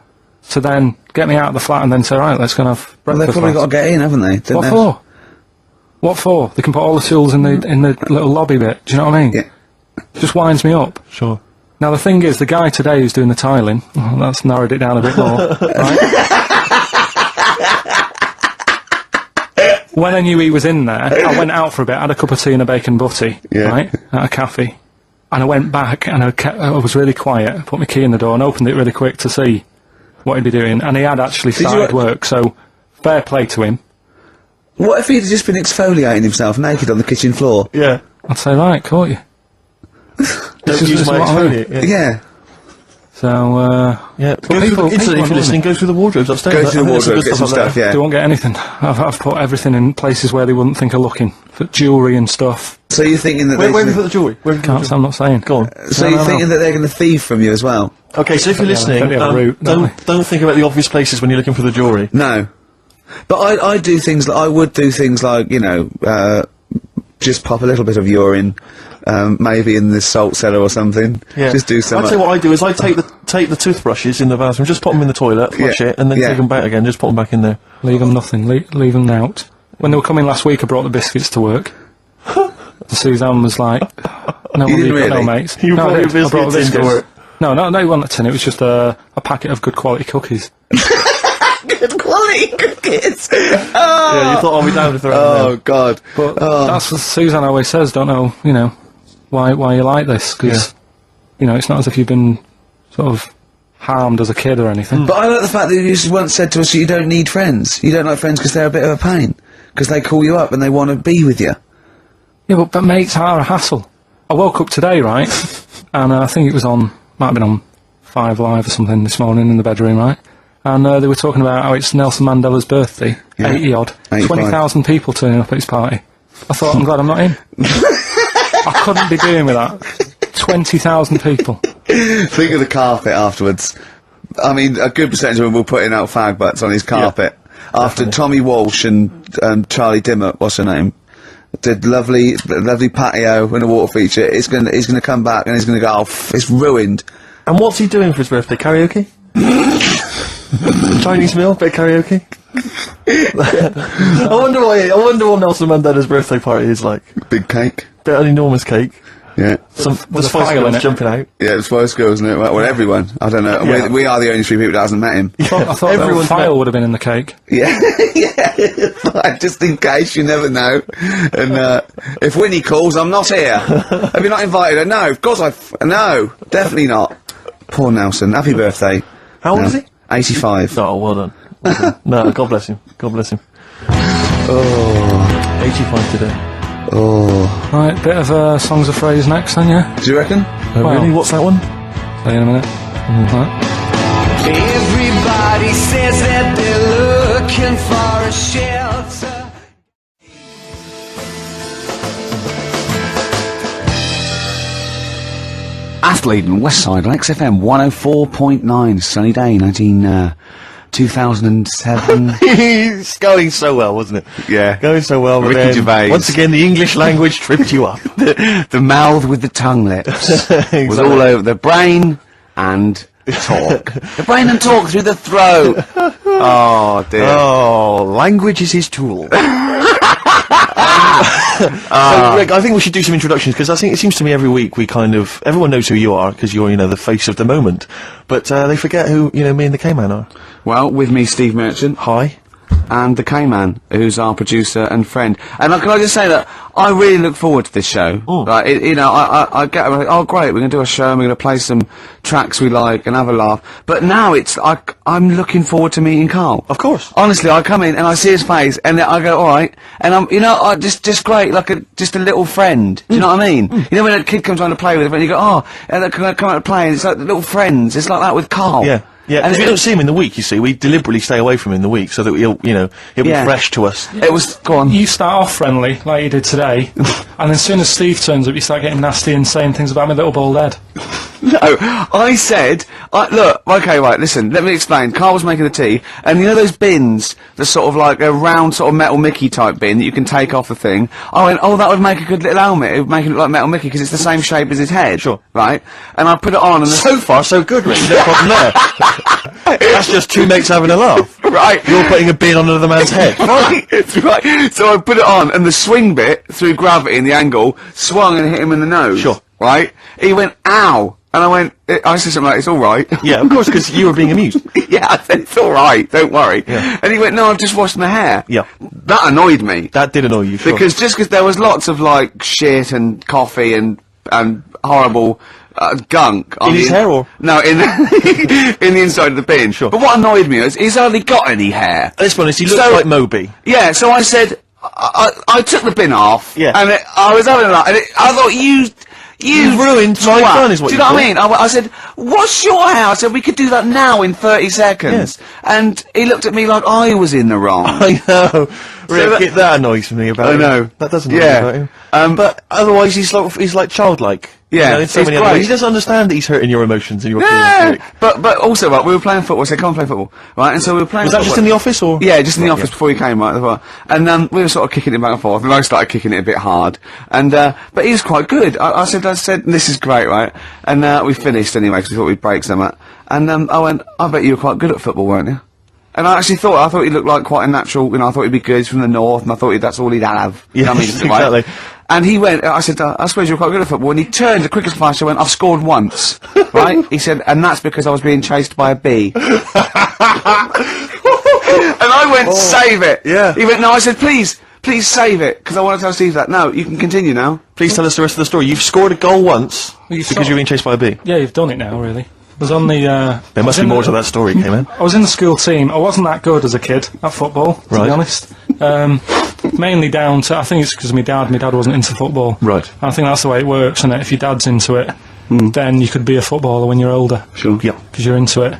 to then get me out of the flat and then say, right, let's go and have Well, breakfast. they've probably got lads." to get in, haven't they? Didn't What they? for? What for? They can put all the tools in the little lobby bit. Do you know what I mean? Yeah. Just winds me up. Sure. Now the thing is, the guy today who's doing the tiling, well, that's narrowed it down a bit more, right? When I knew he was in there, I went out for a bit, had a cup of tea and a bacon butty, Yeah. right, at a cafe, and I went back and I was really quiet, put my key in the door and opened it really quick to see what he'd be doing, and he had actually you started a- work, so fair play to him. What if he'd just been exfoliating himself naked on the kitchen floor? Yeah. I'd say, right, caught you. Don't is- use this my is what I mean. exfoliate. Yeah. Yeah. So, Yeah. Well, people Instantly, if annoy you're listening, me. go through the wardrobes upstairs. Go I to the think there's wardrobe, good get some up there. stuff, yeah. they won't get anything. I've put everything in places where they wouldn't think of looking. For jewellery and stuff. So you're thinking that Where they have you put the jewellery? Where have you put the Can't say, I'm not saying. Go on. So No, you're no, thinking no. that they're going to thieve from you as well? Okay, so if you're listening, they have a route, don't don't think about the obvious places when you're looking for the jewellery. No. But I do things like, I would do things like, you know, just pop a little bit of urine, maybe in the salt cellar or something. Yeah. Just do some. I'd say what I do is I take the toothbrushes in the bathroom, just pop them in the toilet, flush Yeah. it, and then Yeah. take them back again, just pop them back in there. Leave them nothing. Leave them out. When they were coming last week, I brought the biscuits to work. And Suzanne was like, "No, You well, didn't you've got no really? mates." You no, brought I your did. I brought the biscuits into work. No, it wasn't a tin. It was just a packet of good quality cookies. Good quality cookies! Yeah, you thought I'll be down if they're Oh, God. But that's what Suzanne always says. Don't know, you know, why you like this? Because you know, it's not as if you've been sort of harmed as a kid or anything. But I like the fact that you just once said to us that you don't need friends. You don't like friends because they're a bit of a pain. Because they call you up and they want to be with you. Yeah, but mates are a hassle. I woke up today, right, and I think it was might have been on 5 Live or something this morning in the bedroom, right, and they were talking about how it's Nelson Mandela's birthday, Yeah. 80 odd, 85. 20,000 people turning up at his party. I thought, I'm glad I'm not in. I couldn't be doing with that. 20,000 people. Think of the carpet afterwards. I mean, a good percentage of them will put in out fag butts on his carpet. After Tommy Walsh and Charlie Dimmock, what's her name, did lovely patio and a water feature, he's gonna come back and he's gonna go, oh, it's ruined. And what's he doing for his birthday? Karaoke? Chinese meal? Bit of karaoke? I wonder what Nelson Mandela's birthday party is like. Big cake. Bit of an enormous cake. Yeah. The Spice Girls jumping out. Yeah, the Spice Girls, isn't it? Well, everyone. I don't know. Yeah. We are the only three people that hasn't met him. I thought everyone's file would have been in the cake. Yeah, yeah. Just in case, you never know. And if Winnie calls, I'm not here. Have you not invited her? No, of course no, definitely not. Poor Nelson. Happy birthday. How old is he? 85. Oh, well done. Well done. No, God bless him. God bless him. Oh. 85 today. Oh. Right, bit of songs of phrase next then, yeah? Do you reckon? Oh, Well- really? What's that one? See you in a minute. Right. Everybody says that they're looking for a shelter. Athlete and Westside on XFM 104.9. Sunny day, 2007. It's going so well, wasn't it? Yeah. Going so well, but Ricky then, Gervais. once again, the English language tripped you up. The mouth with the tongue lips was Exactly. all over the brain and talk. The brain and talk through the throat. Oh dear. Oh, language is his tool. So, Rick, I think we should do some introductions, because I think it seems to me every week everyone knows who you are, because you're, the face of the moment, but they forget who, me and the K-Man are. Well, with me, Steve Merchant, Hi. and the K-Man, who's our producer and friend. And can I just say that I really look forward to this show. Right, I get, oh great, we're going to do a show and we're going to play some tracks we like and have a laugh. But now I'm looking forward to meeting Karl. Of course. Honestly, I come in and I see his face and I go, alright, and I'm, just great, like just a little friend. Do you know what I mean? You know when a kid comes on to play with him and you go, oh, and they come out to play and it's like the little friends. It's like that with Karl. Yeah. Yeah, And because we don't see him in the week, you see. We deliberately stay away from him in the week so that he'll be Yeah. fresh to us. It was, go on. You start off friendly, like you did today, and then as soon as Steve turns up, you start getting nasty and saying things about my little bald head. No, I said, look, okay, right, listen, let me explain. Karl was making the tea, and you know those bins, the sort of like a round sort of Metal Mickey type bin that you can take off the thing? I went, oh, that would make a good little helmet. It would make it look like Metal Mickey because it's the same shape as his head. Sure. Right? And I put it on, and So far, so good, Rick. No problem there. That's just two mates having a laugh. right. You're putting a bin on another man's head. Right, it's right. So I put it on, and the swing bit, through gravity and the angle, swung and hit him in the nose. Sure. Right? He went, ow! And I went, I said something like, it's alright. Yeah, of course, because you were being amused. Yeah, I said, it's alright, don't worry. Yeah. And he went, no, I've just washed my hair. Yeah. That annoyed me. That did annoy you, sure. Because there was lots of, like, shit and coffee and horrible gunk. In his hair, or? No, in the, in the inside of the bin. Sure. But what annoyed me is, he's hardly got any hair. Let's be honest, he looks So- like Moby. Yeah, so I said, I took the bin off. Yeah. And I was having a laugh, and I thought, you ruined my twat. fun, is what Do you you know what I thought. mean? I said, what's your hair? I said, we could do that now in 30 seconds. Yes. And he looked at me like I was in the wrong. I know. Rick, that- that annoys me about I him. know. That doesn't annoy me Yeah. about him. But otherwise, he's like childlike. Yeah, in so he's many other great. ways. He doesn't understand that he's hurting your emotions and your Yeah, feelings. Rick. but also, right, we were playing football, so I can't play football, right, and so we were playing Was that football. just in the office, or? Yeah, just in the Right, office yeah. before you came, right, as well. And, we were sort of kicking it back and forth, and I started kicking it a bit hard. And, but he was quite good. I said, this is great, right? And, we finished anyway, because we thought we'd break some up. And, I went, I bet you were quite good at football, weren't you? And I actually thought he looked like quite a natural, I thought he'd be good, he's from the north, and I thought that's all he'd have. You know what I mean? Yes, Right? exactly. And he went, I said, I suppose you're quite good at football. And he turned, the quickest flash, I went, I've scored once. Right? He said, and that's because I was being chased by a bee. And I went, save it. Yeah. He went, no, I said, please save it, because I want to tell Steve that. No, you can continue now. Please tell us the rest of the story. You've scored a goal once Well, you because saw- you're being chased by a bee. Yeah, you've done it now, really. I was on the, There must be more to that story, K-Man. I was in the school team. I wasn't that good as a kid at football, to Right. be honest. Mainly down to, I think it's because of my dad wasn't into football. Right. And I think that's the way it works, isn't it? If your dad's into it, then you could be a footballer when you're older. Sure. Yeah. Because you're into it.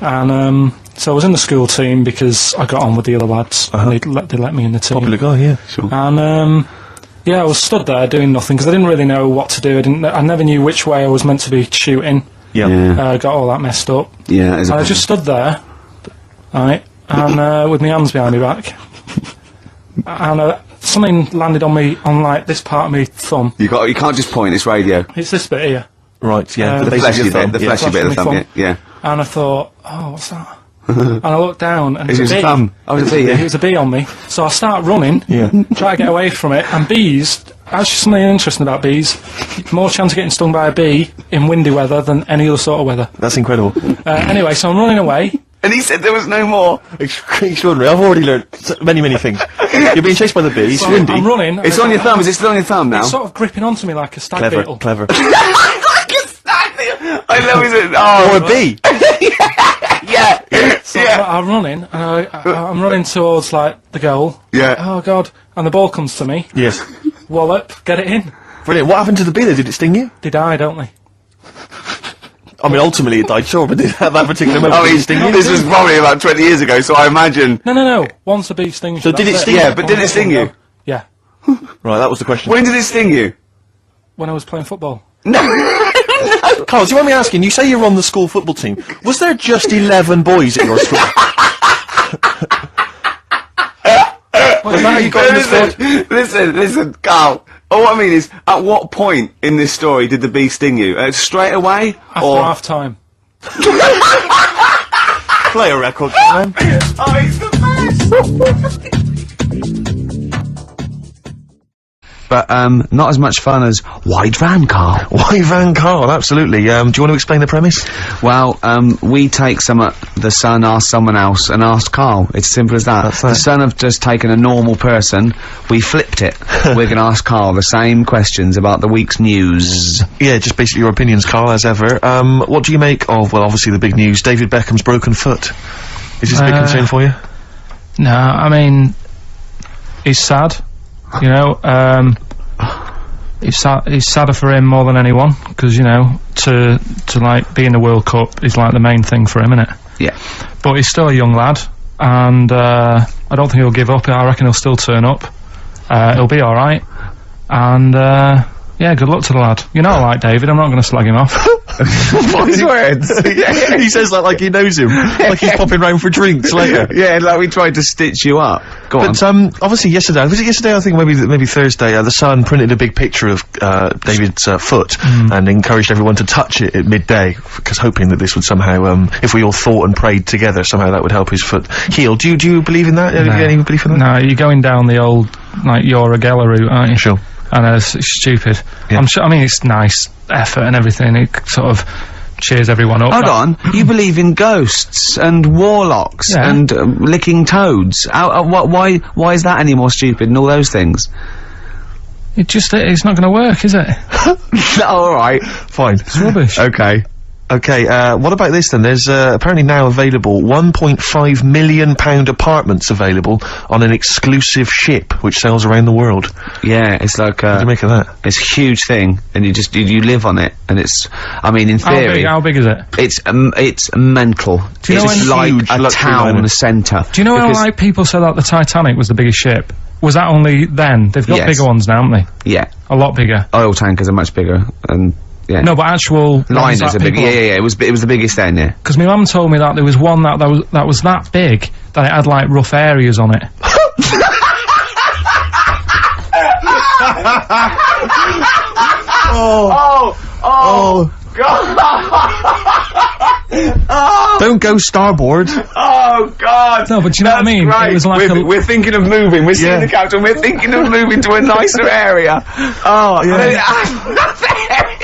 And, so I was in the school team because I got on with the other lads, and they let me in the team. Popular guy, yeah. Sure. And, Yeah, I was stood there doing nothing because I didn't really know what to do. I never knew which way I was meant to be shooting. Yeah. Got all that messed up. Yeah, And I just stood there, right, and with my hands behind my back, and something landed on me, on like this part of my thumb. You can't just point. It's radio. It's this bit here. Right. Yeah. The fleshy bit. The fleshy bit of the thumb. Yeah. And I thought, oh, what's that? And I looked down, and it was a bee. Thumb. Oh, it was a bee. It was a bee on me. So I start running, try to get away from it, and bees. Actually, something interesting about bees: more chance of getting stung by a bee in windy weather than any other sort of weather. That's incredible. Anyway, so I'm running away. And he said there was no more. Extraordinary. I've already learned many things. You're being chased by the bees. So Windy. I'm running. It's on your thumb. Is it still on your thumb now? It's sort of gripping onto me like a stag beetle. Clever. I love it. Oh, Or a bee. yeah. So I'm running, and I'm running towards like the goal. Yeah. Oh God! And the ball comes to me. Yes. Wallop, get it in. Brilliant. What happened to the bee? Did it sting you? They die, don't they? I mean, ultimately it died, sure, but did that particular moment did it sting you? This was probably about 20 years ago, so I imagine. No. Once a bee stings So you, did that's it sting Yeah, but did it sting you? Yeah. Right, that was the question. When did it sting you? When I was playing football. Carl, do you want me asking, you say you're on the school football team. Was there just 11 boys at your school? Was that how you got in the squad? Listen, Carl. All I mean is, at what point in this story did the bee sting you? Straight away? After half time. Play a record, man. Oh, he's the best! But, not as much fun as White Van Carl. White Van Carl, absolutely. Do you want to explain the premise? Well, we take the Sun asked someone else and asked Carl. It's simple as that. That's The right. Sun have just taken a normal person, we flipped it. We're gonna ask Carl the same questions about the week's news. Yeah, just basically your opinions, Carl, as ever. What do you make of, well, obviously the big news, David Beckham's broken foot? Is this a big concern for you? No, I mean, he's sad. You know, it's sadder for him more than anyone, because, you know, to like be in the World Cup is like the main thing for him, isn't it? Yeah. But he's still a young lad, and I don't think he'll give up. I reckon he'll still turn up. He'll be alright, and yeah, good luck to the lad. You know I like David, I'm not going to slag him off. Wise words. He says that like he knows him, like he's popping round for drinks later. Yeah, like we tried to stitch you up. Go on. But obviously yesterday, was it yesterday? I think maybe Thursday. The Sun printed a big picture of David's foot and encouraged everyone to touch it at midday, because hoping that this would somehow, if we all thought and prayed together, somehow that would help his foot heal. Do you believe in that? No. Any belief in that? No, you're going down the old like Yora Geller route, aren't you? Sure. And it's stupid. Yeah. I'm sure. I mean, it's nice effort and everything. It sort of cheers everyone up. Hold on, you believe in ghosts and warlocks Yeah. and licking toads. Why is that any more stupid than all those things? It's not going to work, is it? Alright. Fine. It's rubbish. Okay. Okay, what about this then? There's apparently now available £1.5 million apartments available on an exclusive ship which sails around the world. Yeah, it's like What do you make of that? it's a huge thing, and you live on it, and it's, I mean, in theory, How big is it? it's mental. Do you know It's when- like Huge a luxury town liner. centre. Do you know how Because- like people said that the Titanic was the biggest ship? Was that only then? They've got Yes. bigger ones now, haven't they? Yeah, A lot bigger. oil tankers are much bigger, and yeah. No, but actual Liners are bigger. Yeah. It was the biggest then. Yeah. Because my mum told me that there was one that was that big that it had like rough areas on it. Oh, don't go starboard. Oh God! No, but do you know what I mean? Right. It was like we're thinking of moving. We're seeing Yeah. the captain. We're thinking of moving to a nicer area. Oh Yeah.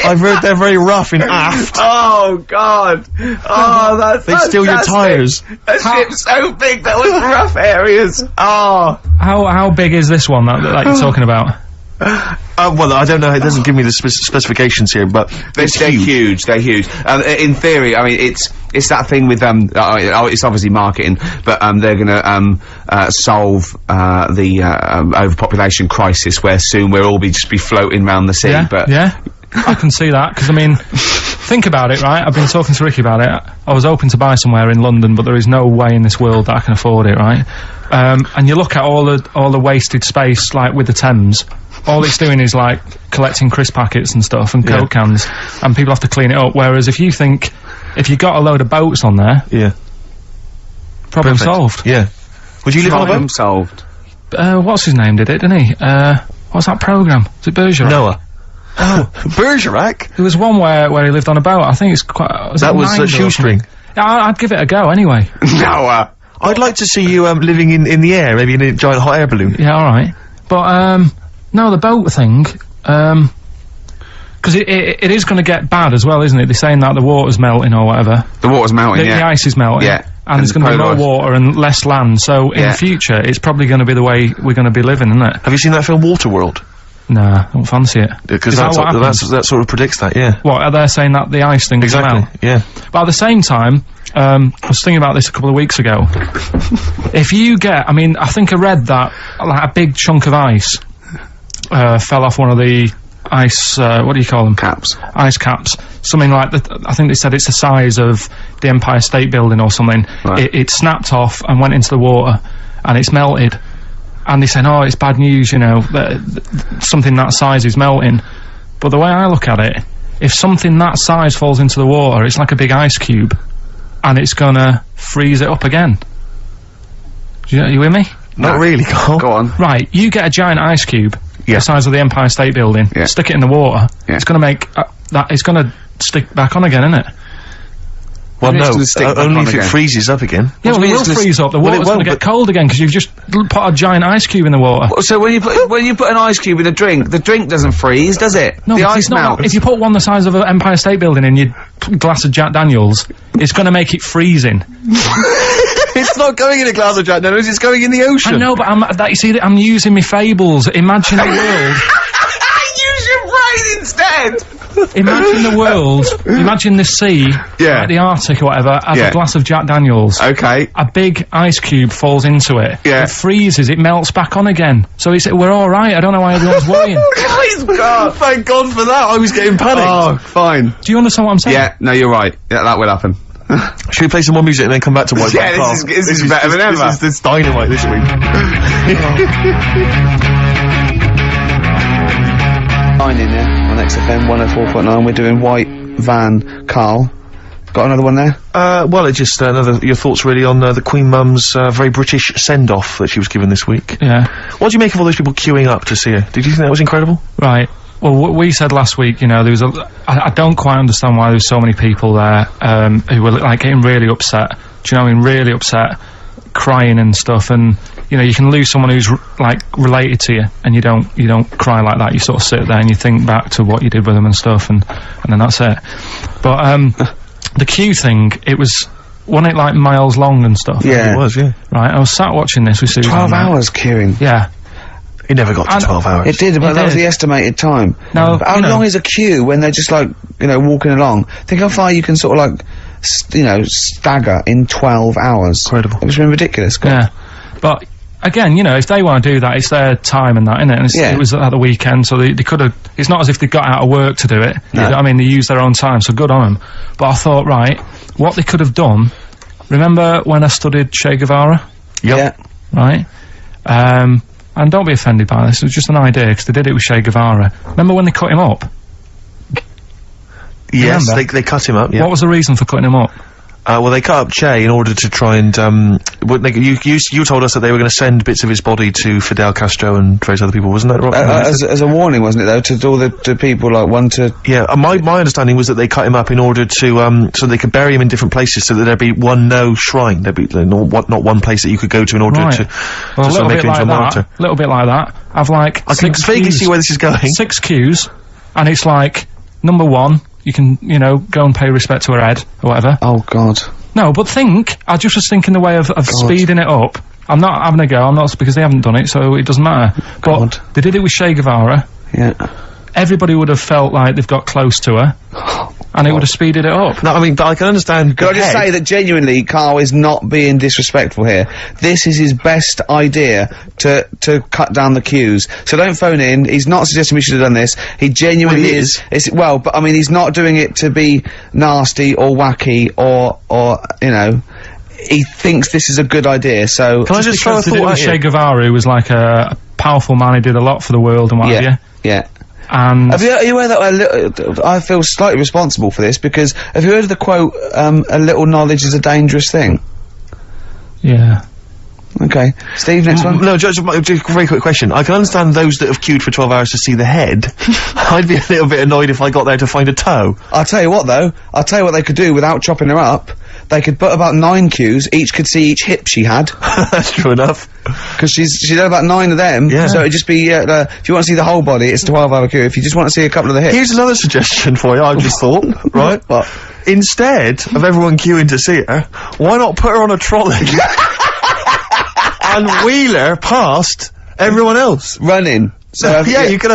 I've heard they're very rough in aft. Oh God! Oh, that's They steal your fantastic. tyres. A ship so big that was rough areas. Oh. how big is this one that you're talking about? Well, I don't know. It doesn't give me the specifications here, but They're huge. They're huge. In theory, I mean, it's that thing with it's obviously marketing, but they're gonna solve the overpopulation crisis, where soon we'll all just be floating around the sea. Yeah, But yeah, I can see that because I mean, think about it, right? I've been talking to Ricky about it. I was hoping to buy somewhere in London, but there is no way in this world that I can afford it, right? And you look at all the wasted space, like with the Thames. All it's doing is like collecting crisp packets and stuff and Coke cans, and people have to clean it up. Whereas if you got a load of boats on there, problem solved. Yeah. Would you live on a Problem boat? solved. What's his name did it, didn't he? What's that programme? Was it Bergerac? Noah. Oh, Bergerac? There was one where he lived on a boat. I think it's quite. That was Nine or Shoestring. something? Yeah, I'd give it a go anyway. Noah. I'd like to see you living in the air, maybe in a giant hot air balloon. Yeah, alright. But, no, the boat thing, because it is going to get bad as well, isn't it? They're saying that the water's melting or whatever. The water's melting, The ice is melting. Yeah. And there's going to be more polar ice. water and less land, so in the future, it's probably going to be the way we're going to be living, isn't it? Have you seen that film Waterworld? Nah, I don't fancy it. Because Is that what happens? that sort of predicts that, yeah. What, are they saying that the ice thing will melt? Exactly, yeah. But at the same time, I was thinking about this a couple of weeks ago. If you get, I think I read that, like, a big chunk of ice, fell off one of the ice, what do you call them? Caps. Ice caps. Something like I think they said it's the size of the Empire State Building or something. Right. It snapped off and went into the water, and it's melted. And they said, oh, it's bad news, you know, that something that size is melting. But the way I look at it, if something that size falls into the water, it's like a big ice cube, and it's gonna freeze it up again. You with me? Not really, Carl. Go on. Right, you get a giant ice cube, the size of the Empire State Building, stick it in the water, it's gonna make, it's gonna stick back on again, isn't it? Well, It's no, gonna stick back only on if it again. freezes up again. Yeah, well, it will freeze up, the Well, it water's gonna won't, get but- cold again, because you've just put a giant ice cube in the water. So when you put an ice cube in a drink, the drink doesn't freeze, does it? No, the because ice it's not. melts. If you put one the size of an Empire State Building in your glass of Jack Daniels, it's gonna make it freezing. It's not going in a glass of Jack Daniels, it's going in the ocean. I know, but you see, I'm using my fables. Imagine a world. Use your brain instead! Imagine the world. Imagine the sea, Yeah. like the Arctic or whatever, as a glass of Jack Daniels. Okay. A big ice cube falls into it. Yeah. It freezes. It melts back on again. So we're all right. I don't know why everyone's worrying. God, thank God for that, I was getting panicked. Oh, fine. Do you understand what I'm saying? Yeah, no, you're right. Yeah, that will happen. Should we play some more music and then come back to White Yeah, Black Carl? this is better than ever. This is dynamite this week. 9 in there on XFM 104.9. We're doing White Van Carl. Got another one there? Well, it's just your thoughts really on the Queen Mum's very British send-off that she was given this week. Yeah. What do you make of all those people queuing up to see her? Did you think that was incredible? Right. Well, we said last week, you know, there was I don't quite understand why there was so many people there, who were, like, getting really upset. Do you know what I mean? Really upset, crying and stuff, and, you know, you can lose someone who's, like, related to you, and you don't cry like that. You sort of sit there and you think back to what you did with them and stuff, and then that's it. But, the queue thing, wasn't it, like, miles long and stuff? Yeah. It was, yeah. Right, I was sat watching this with Susan. 12 right? hours queuing. Yeah. It never got to 12 hours. It did, but It that was did. the estimated time. No, But how you know. long is a queue when they're just, like, you know, walking along? Think how far you can sort of, like, you know, stagger in 12 hours. Incredible. It's been ridiculous. Yeah. But, again, you know, if they want to do that, it's their time and that, innit? And Yeah. it was at the weekend, so they could have, it's not as if they got out of work to do it. No. I mean, they used their own time, so good on them. But I thought, right, what they could have done, remember when I studied Che Guevara? Yep. Yeah. Right? And don't be offended by this, it was just an idea, because they did it with Che Guevara. Remember when they cut him up? Yes, Remember? they cut him up, yeah. What was the reason for cutting him up? Well, they cut up Che in order to try and, you told us that they were going to send bits of his body to Fidel Castro and various other people, wasn't that right? As a warning, wasn't it, though, to all the people, like, one to... Yeah, my understanding was that they cut him up in order to, so they could bury him in different places so that there'd be one shrine. There'd be not one place that you could go to in order Right. to Well, a sort little of make bit him like into a martyr. that. A little bit like that. I've like I can 6 vaguely queues. see where this is going. 6 queues, and it's like, number 1, you can, you know, go and pay respect to her head, or whatever. Oh, God. No, but I just was thinking the way of speeding it up. I'm not having a go, because they haven't done it, so it doesn't matter. God. But they did it with Che Guevara. Yeah. Everybody would have felt like they've got close to her. and it would have speeded it up. No, I mean, but I can understand. Can I just say that genuinely, Carl is not being disrespectful here. This is his best idea to cut down the queues. So don't phone in. He's not suggesting we should have done this. He genuinely is. Well, but I mean, he's not doing it to be nasty or wacky or you know. He thinks this is a good idea. So can I just throw a thought at you? Che Guevara, who was like a powerful man. He did a lot for the world and what have you. Yeah. And are you aware that I feel slightly responsible for this, because have you heard of the quote, a little knowledge is a dangerous thing? Yeah. Okay. Steve, next one? No, just a very quick question. I can understand those that have queued for 12 hours to see the head. I'd be a little bit annoyed if I got there to find a toe. I'll tell you what, though. I'll tell you what they could do without chopping her up. They could put about 9 queues, each could see each hip she had. That's true enough. Because she'd had about 9 of them, so it'd just be, if you want to see the whole body, it's a 12-hour queue. If you just want to see a couple of the hips... Here's another suggestion for you, I've just thought, right? What? Instead of everyone queuing to see her, why not put her on a trolley and wheel her past everyone else? Running. So yeah, you could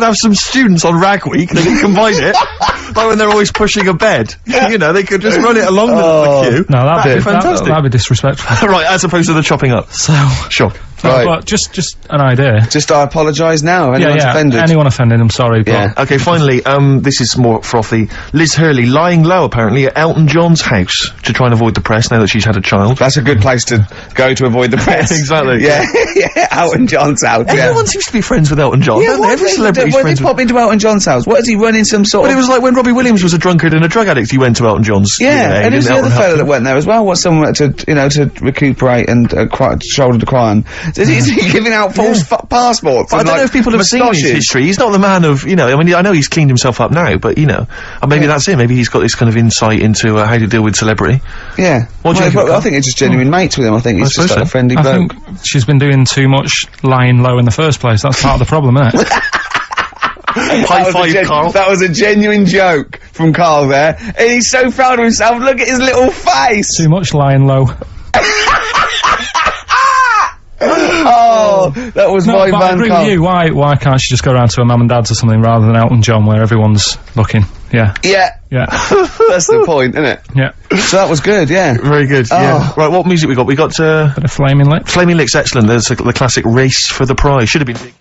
have some students on Rag Week, they can combine it, like when they're always pushing a bed. You know, they could just run it along the queue. No, that'd be fantastic. That'd be disrespectful. Right, as opposed to the chopping up. So sure. Right. But just an idea. Just I apologise now if anyone's offended. Anyone offended, I'm sorry. But Yeah. Okay, finally, this is more frothy. Liz Hurley lying low, apparently, at Elton John's house to try and avoid the press now that she's had a child. That's a good place to go to avoid the press. Exactly. Yeah, yeah, Elton John's house, Everyone seems to be friends with Elton John, don't they? Every celebrity's When friends did with... pop into Elton John's house? What, is he running some sort But of... it was like when Robbie Williams was a drunkard and a drug addict, he went to Elton John's. Yeah, and who's the other fella that went there as well? What's someone to, you know, to recuperate and, shoulder to cry on? Is he giving out false passports? But I don't know if people have seen his history. He's not the man of, you know, I mean, I know he's cleaned himself up now, but, you know, and maybe that's it. Maybe he's got this kind of insight into, how to deal with celebrity. Yeah. What do you think? I think it's just genuine mates with him. I think he's just like a friendly I bloke. think she's been doing too much lying low in the first place. That's part of the problem, isn't it? High five, Carl. That was a genuine joke from Carl there. And he's so proud of himself. Look at his little face. Too much lying low. Oh, that was my but I van, agree Carl. with you. Why can't she just go around to her mum and dad's or something rather than Elton John where everyone's looking? Yeah. Yeah. Yeah. That's the point, isn't it? Yeah. So that was good, yeah. Very good, yeah. Right, what music we got? We got, Bit of Flaming Lips. Flaming Lips, excellent. There's the classic Race for the Prize. Should have been...